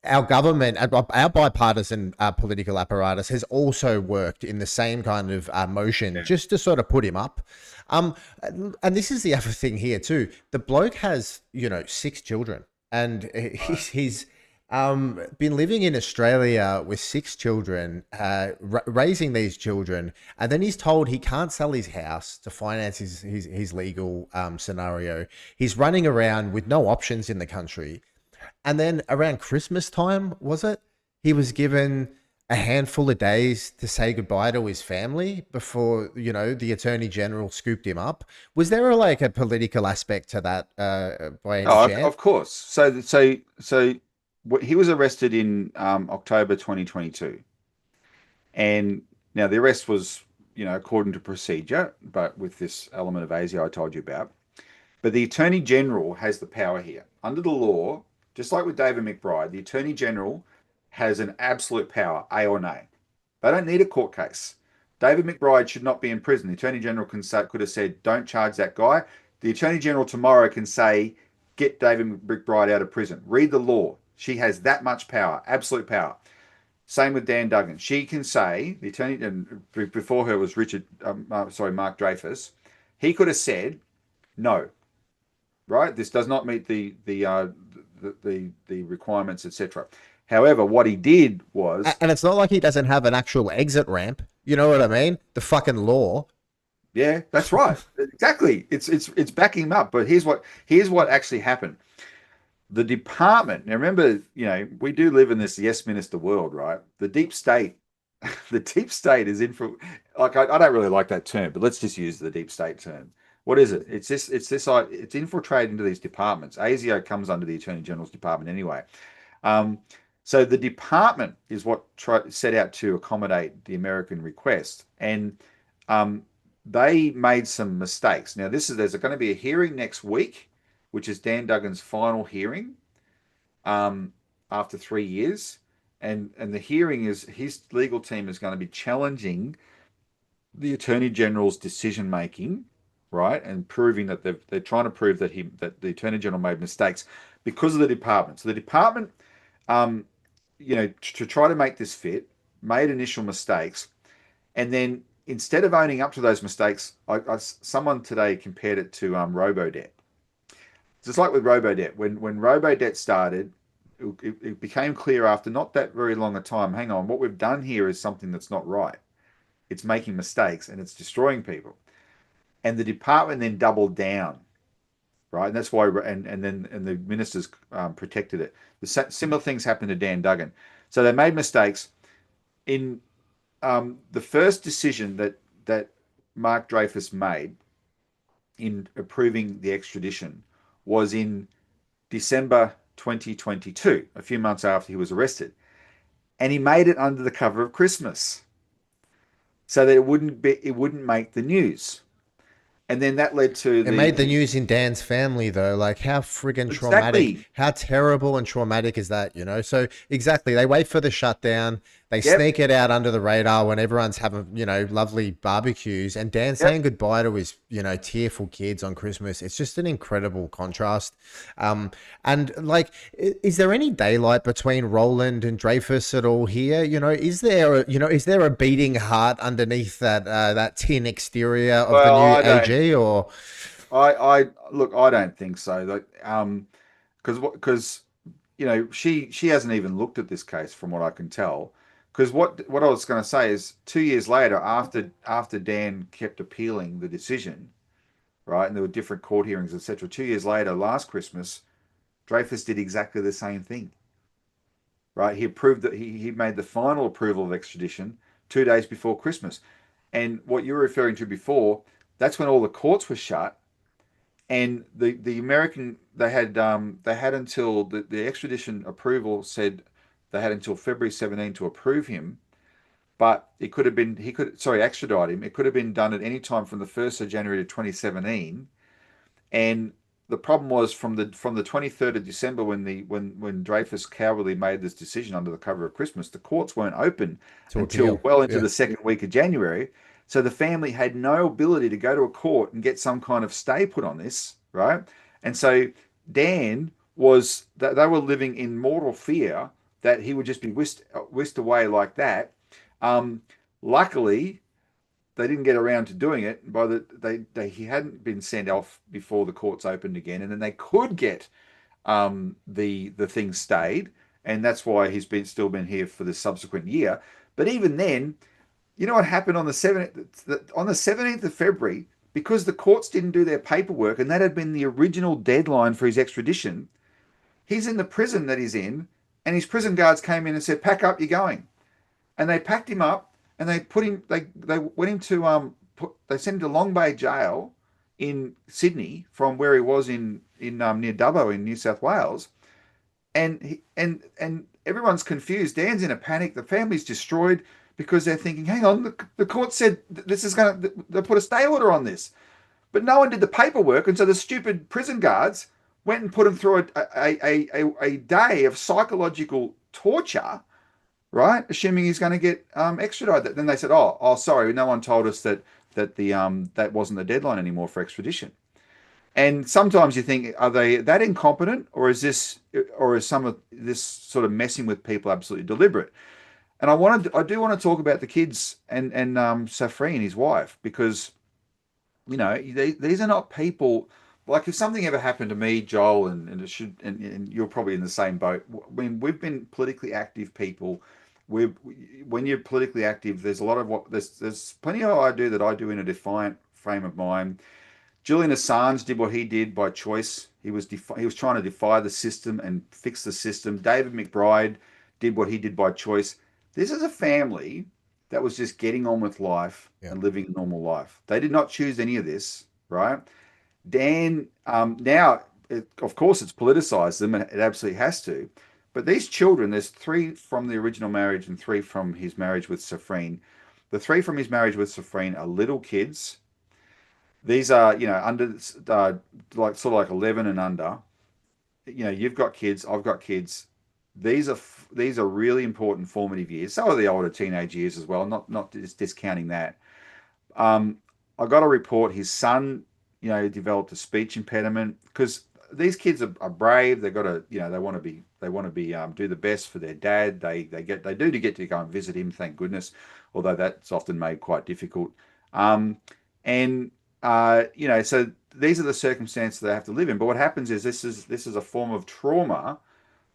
[SPEAKER 1] our government, our bipartisan political apparatus has also worked in the same kind of motion just to sort of put him up. And this is the other thing here too. The bloke has, 6 children, and he's been living in Australia with 6 children, raising these children, and then he's told he can't sell his house to finance his legal scenario. He's running around with no options in the country. And then around Christmas time, was it? He was given a handful of days to say goodbye to his family before, the Attorney General scooped him up. Was there a political aspect to that by any chance?
[SPEAKER 2] Of course. So he was arrested in October 2022. And now the arrest was, according to procedure, but with this element of ASIO I told you about. But the Attorney General has the power here. Under the law, just like with David McBride, the Attorney General has an absolute power, A or nay. They don't need a court case. David McBride should not be in prison. The Attorney General could have said, don't charge that guy. The Attorney General tomorrow can say, get David McBride out of prison. Read the law. She has that much power, absolute power. Same with Dan Duggan. She can say, the attorney, and before her was Mark Dreyfus. He could have said, no, right? This does not meet the requirements, etc. However, what he did was,
[SPEAKER 1] and it's not like he doesn't have an actual exit ramp. You know what I mean? The fucking law.
[SPEAKER 2] Yeah, that's right. Exactly. It's backing him up. But here's what actually happened. The department, now remember, we do live in this yes minister world, right? The deep state is I don't really like that term, but let's just use the deep state term. What is it? It's infiltrated into these departments. ASIO comes under the Attorney General's department anyway. So the department is what set out to accommodate the American request, and they made some mistakes. Now there's going to be a hearing next week, which is Dan Duggan's final hearing after 3 years, and the hearing is his legal team is going to be challenging the Attorney General's decision making, right, and proving that they're trying to prove that the Attorney General made mistakes because of the department. So the department, to try to make this fit, made initial mistakes, and then instead of owning up to those mistakes, someone today compared it to robo-debt. Just like with robo-debt, when robo-debt started, it became clear after not that very long a time, hang on, what we've done here is something that's not right. It's making mistakes and it's destroying people. And the department then doubled down, right? And that's why, and the ministers protected it. Similar things happened to Dan Duggan. So they made mistakes in the first decision that Mark Dreyfus made in approving the extradition was in December 2022, a few months after he was arrested, and he made it under the cover of Christmas, so that it wouldn't make the news, and then that led to
[SPEAKER 1] It made the news in Dan's family, though. Like, how friggin' traumatic,
[SPEAKER 2] exactly.
[SPEAKER 1] how terrible and traumatic is that, you know? So, exactly, they wait for the shutdown, they
[SPEAKER 2] Yep,
[SPEAKER 1] sneak it out under the radar when everyone's having, lovely barbecues, and Dan's
[SPEAKER 2] yep.
[SPEAKER 1] saying goodbye to his, tearful kids on Christmas. It's just an incredible contrast. And, like, is there any daylight between Roland and Dreyfus at all here? Is there a beating heart underneath that tin exterior of the
[SPEAKER 2] Well,
[SPEAKER 1] new
[SPEAKER 2] I don't.
[SPEAKER 1] AG, or?
[SPEAKER 2] I look. I don't think so. Like, because she hasn't even looked at this case from what I can tell. Because what I was going to say is 2 years later, after Dan kept appealing the decision, right, and there were different court hearings, etc. 2 years later, last Christmas, Dreyfus did exactly the same thing, right? He approved that he made the final approval of extradition 2 days before Christmas, and what you were referring to before, that's when all the courts were shut, and the American they had until the extradition approval said they had until February 17 to approve him, but it could have been he could sorry extradite him. It could have been done at any time from the 1st of January to 2017, and the problem was from the 23rd of December when Dreyfus cowardly made this decision under the cover of Christmas, the courts weren't open
[SPEAKER 1] To
[SPEAKER 2] until
[SPEAKER 1] appeal.
[SPEAKER 2] well into
[SPEAKER 1] Yeah.
[SPEAKER 2] the second week of January. So the family had no ability to go to a court and get some kind of stay put on this, right? And so Dan was that they were living in mortal fear that he would just be whisked away like that. Um, Luckily, they didn't get around to doing it. By he hadn't been sent off before the courts opened again, and then they could get the thing stayed, and that's why he's been still been here for the subsequent year. But even then, you know what happened on the 17th of February, because the courts didn't do their paperwork, and that had been the original deadline for his extradition. He's in the prison that he's in, and his prison guards came in and said, "Pack up, you're going." And they packed him up and they put him. They went into they sent him to Long Bay Jail in Sydney from where he was in near Dubbo in New South Wales. And everyone's confused. Dan's in a panic. The family's destroyed because they're thinking, "Hang on, the court said this is going to. They put a stay order on this." But no one did the paperwork, and so the stupid prison guards went and put him through a day of psychological torture, right? Assuming he's going to get extradited. Then they said, "Oh, sorry, no one told us that wasn't the deadline anymore for extradition." And sometimes you think, are they that incompetent, or is some of this sort of messing with people absolutely deliberate? And I do want to talk about the kids and Safrine, his wife, because these are not people. Like, if something ever happened to me, Joel, and it should, and you're probably in the same boat. When we've been politically active people, we when you're politically active, there's a lot of there's plenty of I do that I do in a defiant frame of mind. Julian Assange did what he did by choice. He was trying to defy the system and fix the system. David McBride did what he did by choice. This is a family that was just getting on with life
[SPEAKER 1] Yeah.
[SPEAKER 2] and living a normal life. They did not choose any of this, right? Dan, now, of course, it's politicized them, and it absolutely has to. But these children, there's three from the original marriage and three from his marriage with Safrine. The three from his marriage with Safrine are little kids. These are, under like sort of like 11 and under. You've got kids, I've got kids. These are really important formative years. So are the older teenage years as well. Not just discounting that. Um, I got a report his son, developed a speech impediment because these kids are brave. They got to, they want to be do the best for their dad. They do to get to go and visit him. Thank goodness, although that's often made quite difficult. Um, and so these are the circumstances they have to live in. But what happens is this is a form of trauma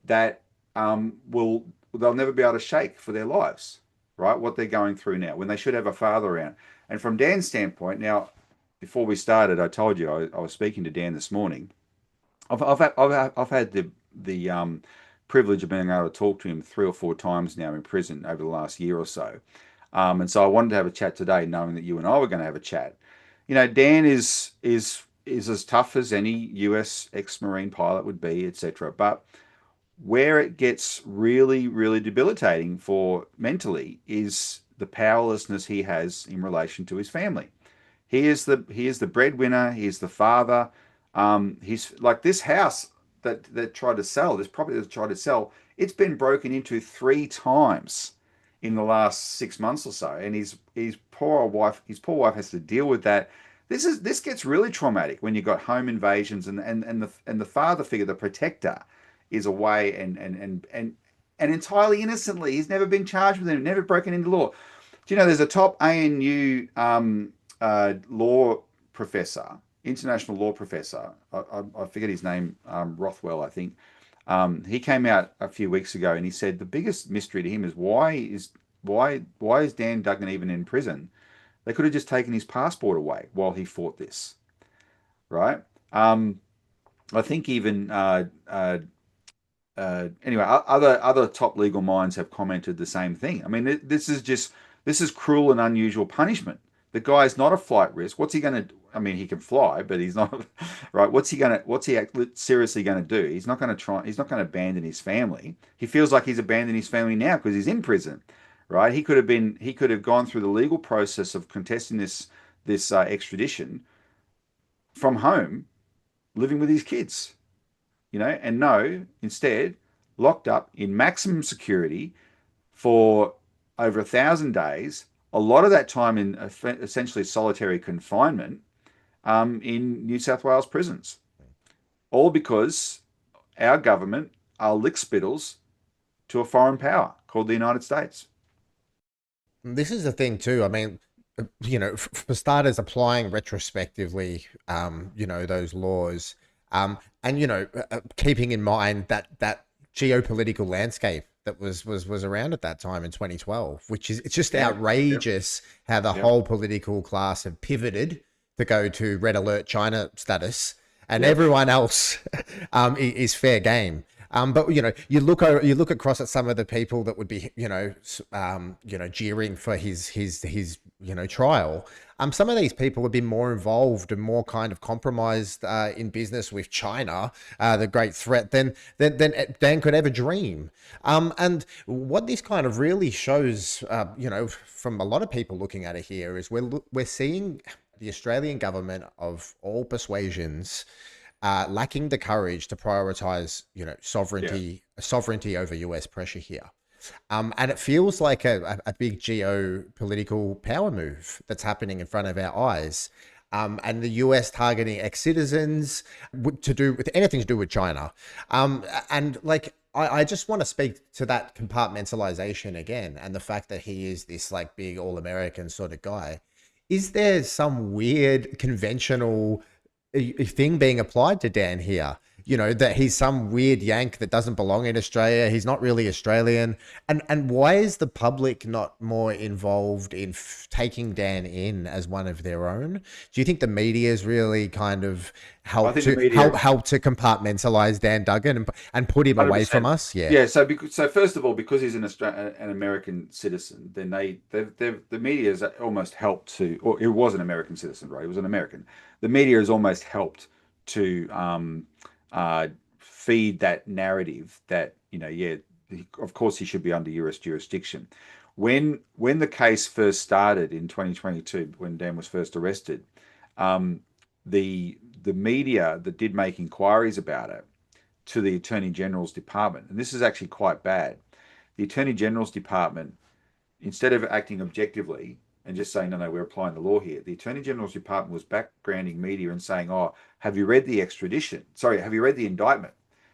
[SPEAKER 2] that will they'll never be able to shake for their lives, right? What they're going through now when they should have a father around. And from Dan's standpoint, now, before we started, I told you I was speaking to Dan this morning. I've had the privilege of being able to talk to him 3 or 4 times now in prison over the last year or so. And so I wanted to have a chat today, knowing that you and I were going to have a chat. Dan is as tough as any US ex-Marine pilot would be, etc. But where it gets really, really debilitating for mentally is the powerlessness he has in relation to his family. He is the breadwinner. He is the father. He's like this house that tried to sell. This property that tried to sell. It's been broken into 3 times in the last 6 months or so, and his poor wife has to deal with that. This gets really traumatic when you've got home invasions and the father figure, the protector, is away and entirely innocently. He's never been charged with it, never broken into law. Do you know there's a top ANU law professor, international law professor. I forget his name, Rothwell, I think. He came out a few weeks ago and he said the biggest mystery to him is why is Dan Duggan even in prison? They could have just taken his passport away while he fought this, right? I think even anyway, other top legal minds have commented the same thing. I mean, this is cruel and unusual punishment. The guy's not a flight risk. What's he going to? I mean, he can fly, but he's not right. What's he seriously going to do? He's not going to try. He's not going to abandon his family. He feels like he's abandoned his family now because he's in prison, right? He could have gone through the legal process of contesting this extradition from home, living with his kids, and no, instead locked up in maximum security for over 1,000 days. A lot of that time in essentially solitary confinement in New South Wales prisons, all because our government are lick spittles to a foreign power called the United States.
[SPEAKER 1] This is the thing too. I mean, for starters, applying retrospectively, those laws, and keeping in mind that geopolitical landscape that was around at that time in 2012, which is it's just outrageous how the whole political class have pivoted to go to red alert China status, and everyone else is fair game. But you look across at some of the people that would be jeering for his trial. Some of these people have been more involved and more kind of compromised in business with China, the great threat, than Dan could ever dream. And what this kind of really shows, from a lot of people looking at it here, is we're seeing the Australian government of all persuasions lacking the courage to prioritize, sovereignty over US pressure here. And it feels like a big geopolitical power move that's happening in front of our eyes. And the US targeting ex-citizens to do with anything to do with China. And like, I just want to speak to that compartmentalization again, and the fact that he is this like big all-American sort of guy. Is there some weird conventional thing being applied to Dan here? That he's some weird Yank that doesn't belong in Australia. He's not really Australian. And why is the public not more involved in taking Dan in as one of their own? Do you think the media's really kind of help to compartmentalize Dan Duggan and put him 100%. Away from us?
[SPEAKER 2] Yeah. So first of all, because he's an American citizen, then the media has almost helped to, or it was an American citizen, right? It was an American. The media has almost helped to feed that narrative that of course he should be under US jurisdiction. When the case first started in 2022, when Dan was first arrested, the media that did make inquiries about it to the Attorney General's department, and this is actually quite bad. The Attorney General's department, instead of acting objectively, and just saying, no, no, we're applying the law here. The Attorney General's Department was backgrounding media and saying, oh, have you read the extradition? Sorry, have you read the indictment?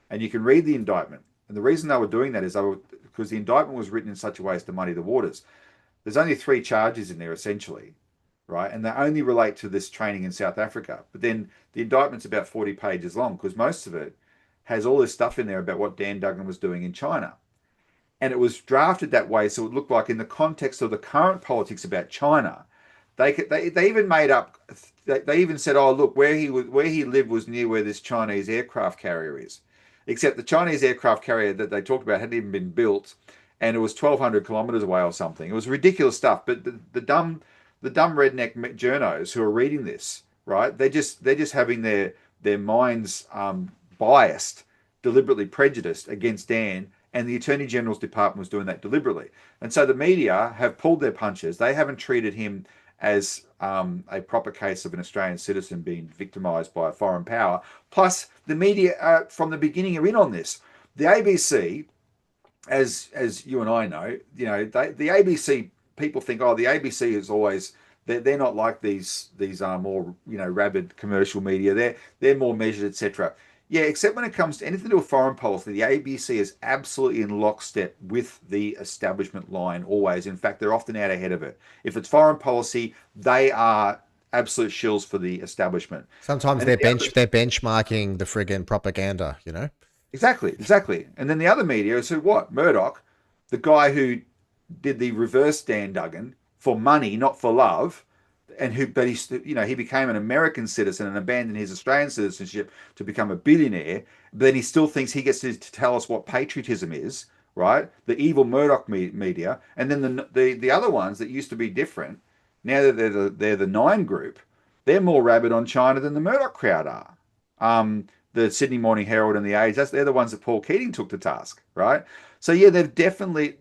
[SPEAKER 2] And you can read the indictment. And the reason they were doing that is because the indictment was written in such a way as to muddy the waters. There's only three charges in there, essentially, right? And they only relate to this training in South Africa. But then the indictment's about 40 pages long because most of it has all this stuff in there about what Dan Duggan was doing in China. And it was drafted that way so it looked like in the context of the current politics about China, they even made up. They even said, "Oh, look, where he lived was near where this Chinese aircraft carrier is." Except the Chinese aircraft carrier that they talked about hadn't even been built, and it was 1,200 kilometers away or something. It was ridiculous stuff. But the dumb redneck journos who are reading this, right? They're just having their minds biased, deliberately prejudiced against Dan, and the Attorney General's Department was doing that deliberately. And so the media have pulled their punches. They haven't treated him as a proper case of an Australian citizen being victimised by a foreign power. Plus, the media from the beginning are in on this. The ABC, as you and I know, the ABC people think, oh, the ABC is always they're not like these more rabid commercial media. They're more measured, etc. Yeah, except when it comes to anything to do with foreign policy, the ABC is absolutely in lockstep with the establishment line always. In fact, they're often out ahead of it. If it's foreign policy, they are absolute shills for the establishment.
[SPEAKER 1] Sometimes
[SPEAKER 2] And
[SPEAKER 1] they're benchmarking the friggin' propaganda, you know?
[SPEAKER 2] exactly. And then the other media is who what? Murdoch, the guy who did the reverse Dan Duggan for money, not for love, and he became an American citizen and abandoned his Australian citizenship to become a billionaire. But then he still thinks he gets to tell us what patriotism is, right? The evil Murdoch media, and then the other ones that used to be different. Now that they're the Nine Group, they're more rabid on China than the Murdoch crowd are. The Sydney Morning Herald and the Age, they're the ones that Paul Keating took to task, right? So yeah, they've definitely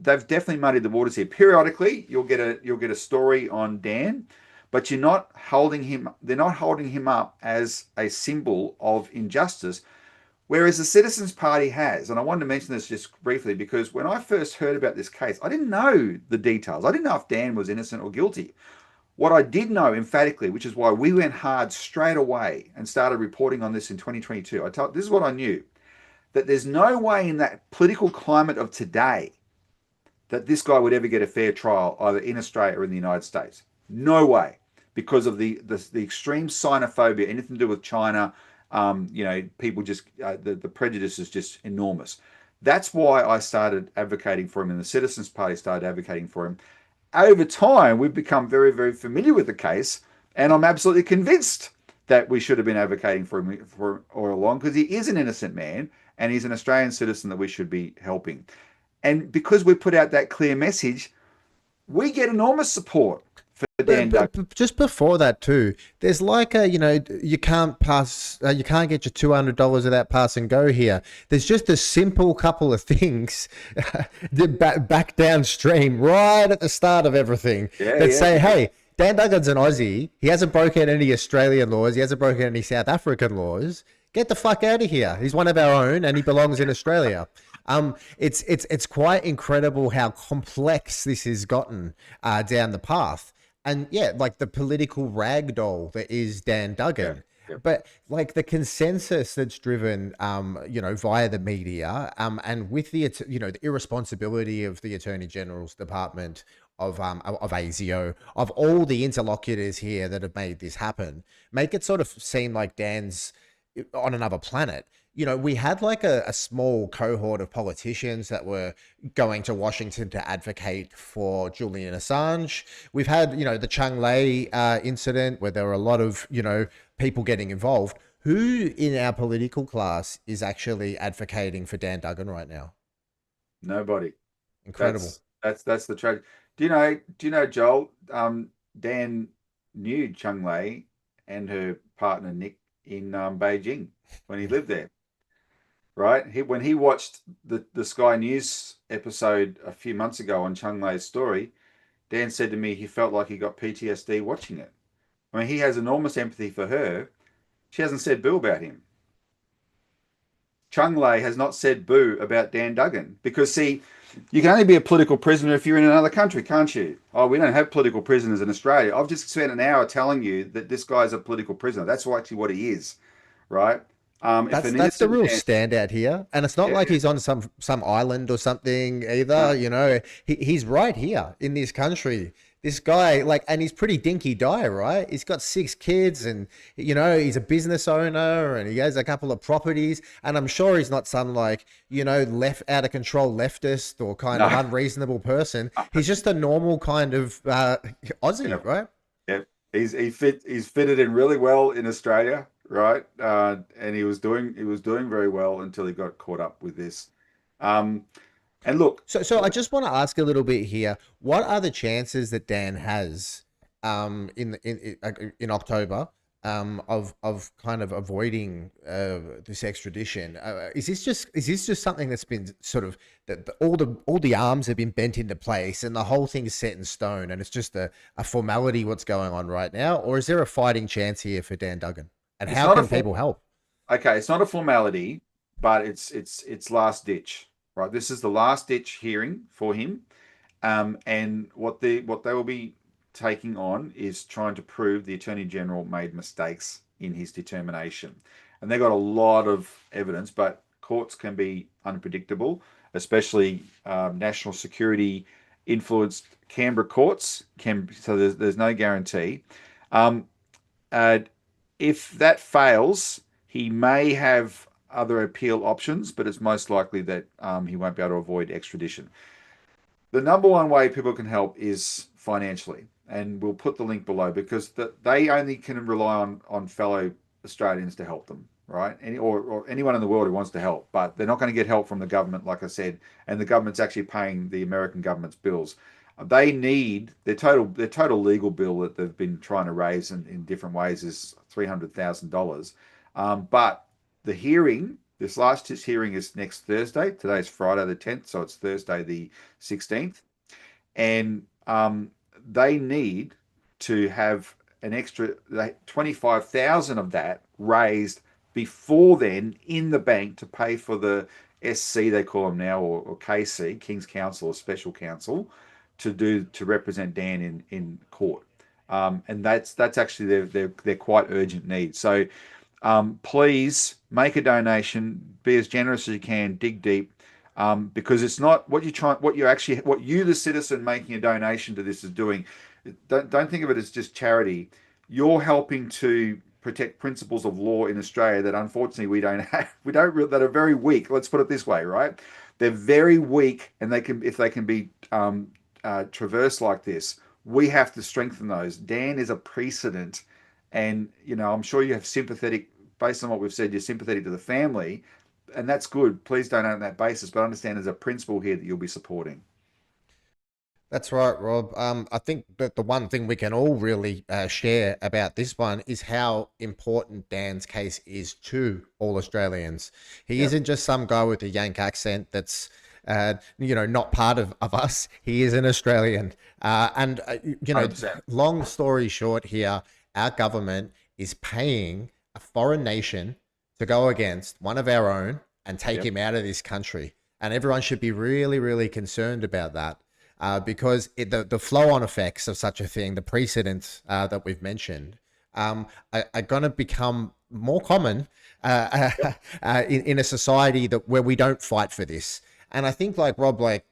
[SPEAKER 2] muddied the waters here. Periodically, you'll get a story on Dan, but you're not holding him. They're not holding him up as a symbol of injustice, whereas the Citizens Party has. And I wanted to mention this just briefly because when I first heard about this case, I didn't know the details. I didn't know if Dan was innocent or guilty. What I did know emphatically, which is why we went hard straight away and started reporting on this in 2022, this is what I knew, that there's no way in that political climate of today that this guy would ever get a fair trial either in Australia or in the United States. No way, because of the extreme xenophobia, anything to do with China. People just the prejudice is just enormous. That's why I started advocating for him, and the Citizens Party started advocating for him. Over time, we've become very, very familiar with the case, and I'm absolutely convinced that we should have been advocating for him for all along because he is an innocent man and he's an Australian citizen that we should be helping. And because we put out that clear message, we get enormous support for Dan Duggan.
[SPEAKER 1] But just before that too, there's like you can't pass, you can't get your $200 without pass and go here. There's just a simple couple of things back downstream, right at the start of everything, say, hey, Dan Duggan's an Aussie. He hasn't broken any Australian laws. He hasn't broken any South African laws. Get the fuck out of here. He's one of our own, and he belongs in Australia. It's quite incredible how complex this has gotten down the path. And yeah, like the political ragdoll that is Dan Duggan.
[SPEAKER 2] Yeah.
[SPEAKER 1] But like the consensus that's driven, via the media, and with the irresponsibility of the Attorney General's Department, of ASIO, of all the interlocutors here that have made this happen, make it sort of seem like Dan's on another planet. We had like a small cohort of politicians that were going to Washington to advocate for Julian Assange. We've had, the Chung Lei incident where there were a lot of, people getting involved. Who in our political class is actually advocating for Dan Duggan right now?
[SPEAKER 2] Nobody.
[SPEAKER 1] Incredible.
[SPEAKER 2] That's the tragedy. Do you know, Joel? Dan knew Chung Lei and her partner Nick in Beijing when he lived there. Right? When he watched the Sky News episode a few months ago on Chung Lei's story, Dan said to me he felt like he got PTSD watching it. I mean, he has enormous empathy for her. She hasn't said boo about him. Chung Lei has not said boo about Dan Duggan because, see, You can only be a political prisoner if you're in another country, can't you? Oh, we don't have political prisoners in Australia. I've just spent an hour telling you that this guy's a political prisoner. That's actually what he is, right? If
[SPEAKER 1] That's
[SPEAKER 2] an
[SPEAKER 1] that's the
[SPEAKER 2] innocent
[SPEAKER 1] real
[SPEAKER 2] man,
[SPEAKER 1] standout here, and it's not
[SPEAKER 2] yeah,
[SPEAKER 1] like he's on some island or something either.
[SPEAKER 2] no,
[SPEAKER 1] You know, he's right here in this country. This guy, like, and he's pretty dinky guy, right? He's got 6 kids, and he's a business owner, and he has a couple of properties. And I'm sure he's not some, like, left out of control leftist or kind of
[SPEAKER 2] no,
[SPEAKER 1] unreasonable person. He's just a normal kind of
[SPEAKER 2] yeah,
[SPEAKER 1] Aussie, right?
[SPEAKER 2] yeah. He's fitted in really well in Australia, right? And he was doing very well until he got caught up with this. Um, and look,
[SPEAKER 1] So I just want to ask a little bit here. What are the chances that Dan has in October of kind of avoiding this extradition? Is this just something that's been sort of that all the arms have been bent into place and the whole thing is set in stone and it's just a formality what's going on right now, or is there a fighting chance here for Dan Duggan? And
[SPEAKER 2] it's
[SPEAKER 1] how
[SPEAKER 2] not a
[SPEAKER 1] can
[SPEAKER 2] form.
[SPEAKER 1] people help?
[SPEAKER 2] Okay, it's not a formality, but it's last ditch, right? This is the last ditch hearing for him. And what they will be taking on is trying to prove the Attorney General made mistakes in his determination. And they got a lot of evidence, but courts can be unpredictable, especially national security influenced Canberra courts can. So there's no guarantee. Um, uh, if that fails, he may have other appeal options, but it's most likely that he won't be able to avoid extradition. The number one way people can help is financially, and we'll put the link below because they only can rely on fellow Australians to help them, right? Or anyone in the world who wants to help, but they're not going to get help from the government, like I said, and the government's actually paying the American government's bills. They need their total legal bill that they've been trying to raise in different ways is $300,000. But the hearing, this last hearing is next Thursday. Today's Friday the 10th, so it's Thursday the 16th. And they need to have an extra 25,000 of that raised before then in the bank to pay for the SC they call them now, or KC, King's Counsel or Special Counsel, to represent Dan in court. And that's actually their quite urgent need. So please make a donation, be as generous as you can, dig deep, because it's not what you, the citizen, making a donation to this is doing. Don't think of it as just charity. You're helping to protect principles of law in Australia that unfortunately we don't have. We don't that are very weak. Let's put it this way, right? They're very weak, and if they can be traversed like this, we have to strengthen those. Dan is a precedent, and I'm sure you have sympathetic, based on what we've said, you're sympathetic to the family, and that's good. Please donate on that basis, but understand there's a principle here that you'll be supporting.
[SPEAKER 1] That's right, Rob. I think that the one thing we can all really share about this one is how important Dan's case is to all Australians. He
[SPEAKER 2] Yep,
[SPEAKER 1] isn't just some guy with a Yank accent that's, not part of us. He is an Australian. And,
[SPEAKER 2] 100%.
[SPEAKER 1] long story short here, our government is paying a foreign nation to go against one of our own and take
[SPEAKER 2] Yep.
[SPEAKER 1] him out of this country. And everyone should be really, really concerned about that because the flow-on effects of such a thing, the precedents that we've mentioned, are going to become more common
[SPEAKER 2] Yep.
[SPEAKER 1] in a society where we don't fight for this. And I think, like Rob, like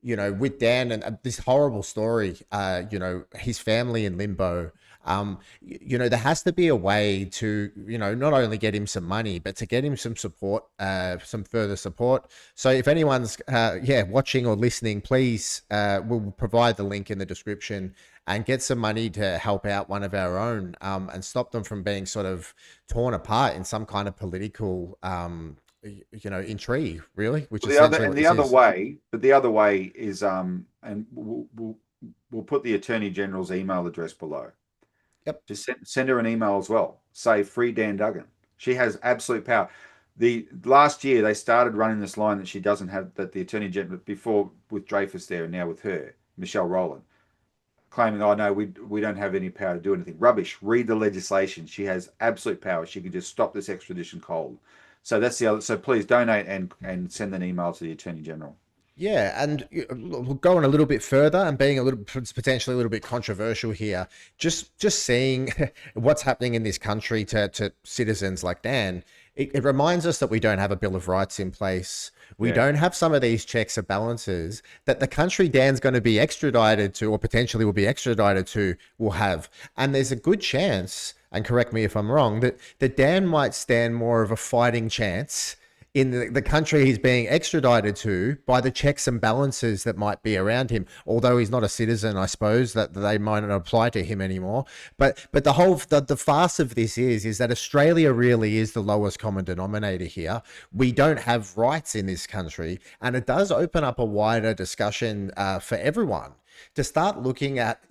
[SPEAKER 1] with Dan and this horrible story, his family in limbo. There has to be a way to, not only get him some money, but to get him some support, some further support. So if anyone's, watching or listening, please, we'll provide the link in the description and get some money to help out one of our own, and stop them from being sort of torn apart in some kind of political, intrigue, really, which
[SPEAKER 2] Well, the other
[SPEAKER 1] essentially
[SPEAKER 2] and
[SPEAKER 1] what
[SPEAKER 2] the
[SPEAKER 1] this
[SPEAKER 2] other
[SPEAKER 1] is.
[SPEAKER 2] way, but the other way is, and we'll put the Attorney General's email address below.
[SPEAKER 1] Yep.
[SPEAKER 2] Just send her an email as well. Say free Dan Duggan. She has absolute power. The last year they started running this line that she doesn't have, that the Attorney General, before with Dreyfus there and now with her, Michelle Rowland, claiming, oh no, we don't have any power to do anything. Rubbish. Read the legislation. She has absolute power. She can just stop this extradition cold. So that's the other. So please donate and send an email to the Attorney General.
[SPEAKER 1] Yeah, and going a little bit further and being a little potentially a little bit controversial here, just seeing what's happening in this country to citizens like Dan, it reminds us that we don't have a Bill of Rights in place. We
[SPEAKER 2] Yeah.
[SPEAKER 1] don't have some of these checks and balances that the country Dan's going to be extradited to, or potentially will be extradited to, will have. And there's a good chance, and correct me if I'm wrong, that Dan might stand more of a fighting chance in the country he's being extradited to by the checks and balances that might be around him. Although he's not a citizen, I suppose that they might not apply to him anymore. But the farce of this is that Australia really is the lowest common denominator here. We don't have rights in this country, and it does open up a wider discussion for everyone to start looking at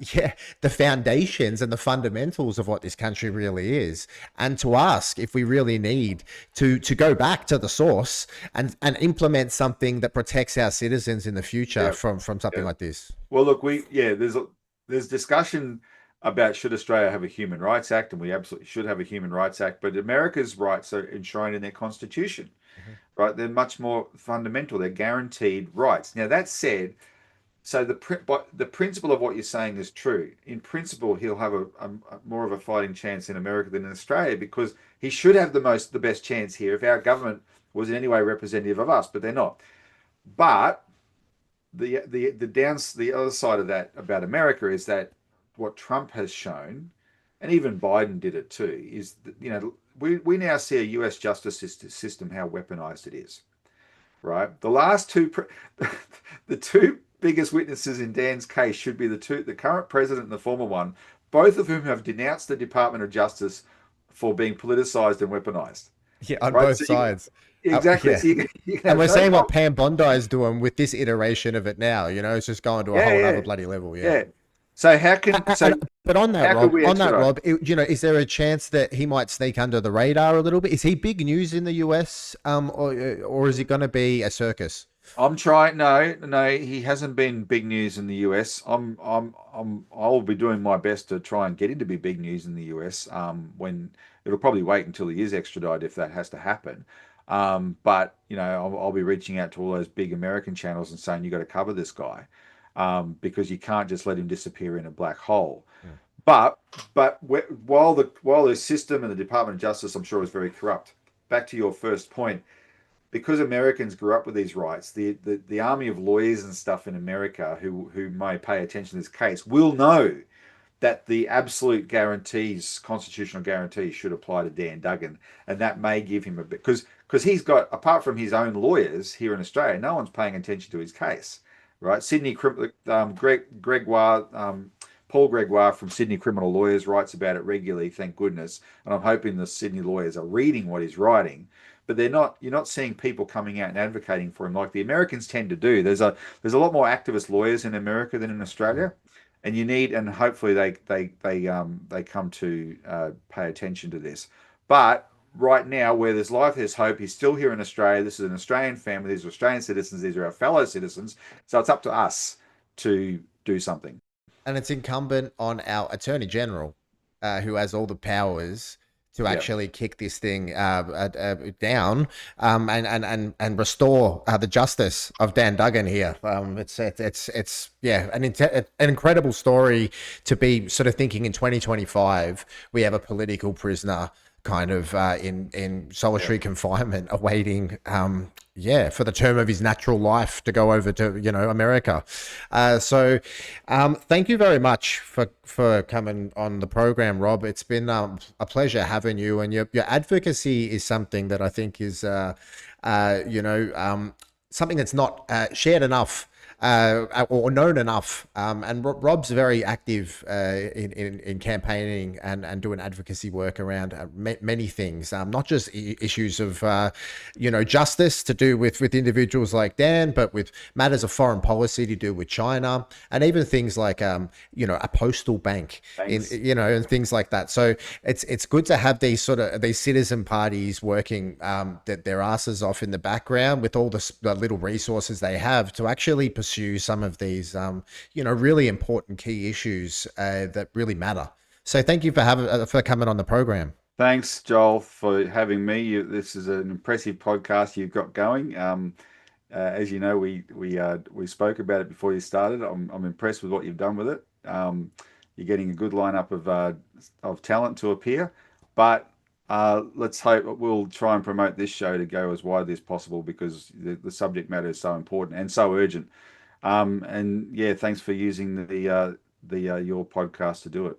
[SPEAKER 1] the foundations and the fundamentals of what this country really is, and to ask if we really need to go back to the source and implement something that protects our citizens in the future
[SPEAKER 2] Yeah.
[SPEAKER 1] from something
[SPEAKER 2] Yeah.
[SPEAKER 1] like this.
[SPEAKER 2] Well, look, there's discussion about should Australia have a Human Rights Act, and we absolutely should have a Human Rights Act, but America's rights are enshrined in their constitution,
[SPEAKER 1] Mhm.
[SPEAKER 2] right? They're much more fundamental. They're guaranteed rights. Now, that said, so the principle of what you're saying is true. In principle, he'll have a more of a fighting chance in America than in Australia because he should have the best chance here if our government was in any way representative of us, but they're not. But the other side of that about America is that what Trump has shown, and even Biden did it too, is that, we now see a U.S. justice system how weaponized it is. Right, the last two, the two biggest witnesses in Dan's case should be the current president and the former one, both of whom have denounced the Department of Justice for being politicized and weaponized.
[SPEAKER 1] Yeah, on
[SPEAKER 2] Right,
[SPEAKER 1] both
[SPEAKER 2] so you
[SPEAKER 1] sides.
[SPEAKER 2] exactly,
[SPEAKER 1] Yeah.
[SPEAKER 2] so you can
[SPEAKER 1] And
[SPEAKER 2] have
[SPEAKER 1] we're
[SPEAKER 2] no
[SPEAKER 1] seeing what
[SPEAKER 2] problem.
[SPEAKER 1] Pam Bondi is doing with this iteration of it now. It's just going to a
[SPEAKER 2] Yeah,
[SPEAKER 1] whole other
[SPEAKER 2] yeah,
[SPEAKER 1] bloody level. Yeah.
[SPEAKER 2] yeah. So how can so
[SPEAKER 1] But on that,
[SPEAKER 2] how could
[SPEAKER 1] Rob,
[SPEAKER 2] we extradite?
[SPEAKER 1] is there a chance that he might sneak under the radar a little bit? Is he big news in the US, or is it going to be a circus?
[SPEAKER 2] I'm trying. No, no, he hasn't been big news in the US. I'll be doing my best to try and get him to be big news in the US. When it'll probably wait until he is extradited if that has to happen. But I'll be reaching out to all those big American channels and saying you got to cover this guy, because you can't just let him disappear in a black hole.
[SPEAKER 1] Hmm.
[SPEAKER 2] But while the system and the Department of Justice, I'm sure, is very corrupt. Back to your first point, because Americans grew up with these rights, the army of lawyers and stuff in America who may pay attention to this case will know that the absolute guarantees, constitutional guarantees, should apply to Dan Duggan, and that may give him a bit because he's got, apart from his own lawyers here in Australia, no one's paying attention to his case, right? Gregoire, Paul Gregoire from Sydney Criminal Lawyers writes about it regularly, thank goodness, and I'm hoping the Sydney lawyers are reading what he's writing. But they're not. You're not seeing people coming out and advocating for him like the Americans tend to do. There's a lot more activist lawyers in America than in Australia, and hopefully they come to pay attention to this. But right now, where there's life, there's hope. He's still here in Australia. This is an Australian family. These are Australian citizens. These are our fellow citizens. So it's up to us to do something.
[SPEAKER 1] And it's incumbent on our Attorney General, who has all the powers to
[SPEAKER 2] Yeah.
[SPEAKER 1] actually kick this thing down, and restore the justice of Dan Duggan here. It's yeah, an incredible story to be sort of thinking in 2025 we have a political prisoner kind of in
[SPEAKER 2] Yeah.
[SPEAKER 1] solitary confinement awaiting for the term of his natural life to go over to America. Thank you very much for coming on the program, Rob. It's been a pleasure having you, and your advocacy is something that I think is something that's not shared enough, or known enough. And Rob's very active in campaigning and doing advocacy work around many things, not just issues of justice to do with individuals like Dan, but with matters of foreign policy to do with China, and even things like a postal bank
[SPEAKER 2] Thanks.
[SPEAKER 1] and things like that. So it's good to have these citizen parties working their asses off in the background with all the little resources they have to actually pursue some of these really important key issues that really matter. So thank you for coming on the program.
[SPEAKER 2] Thanks, Joel, for having me. This is an impressive podcast you've got going. As you know, we spoke about it before you started. I'm impressed with what you've done with it. You're getting a good lineup of talent to appear, but let's hope we'll try and promote this show to go as widely as possible because the subject matter is so important and so urgent. And yeah, thanks for using the your podcast to do it.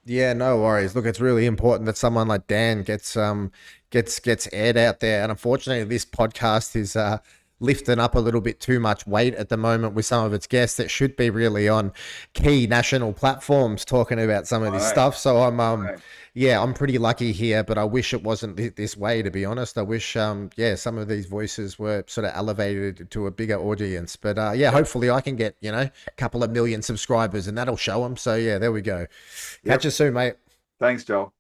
[SPEAKER 1] Yeah, no worries. Look, it's really important that someone like Dan gets aired out there. And unfortunately, this podcast is lifting up a little bit too much weight at the moment with some of its guests that should be really on key national platforms talking about some of this stuff. So yeah, I'm pretty lucky here, but I wish it wasn't this way, to be honest. I wish yeah, some of these voices were sort of elevated to a bigger audience. But yeah, hopefully I can get, a couple of million subscribers and that'll show them. So yeah, there we go. Catch you soon, mate.
[SPEAKER 2] Thanks, Joel.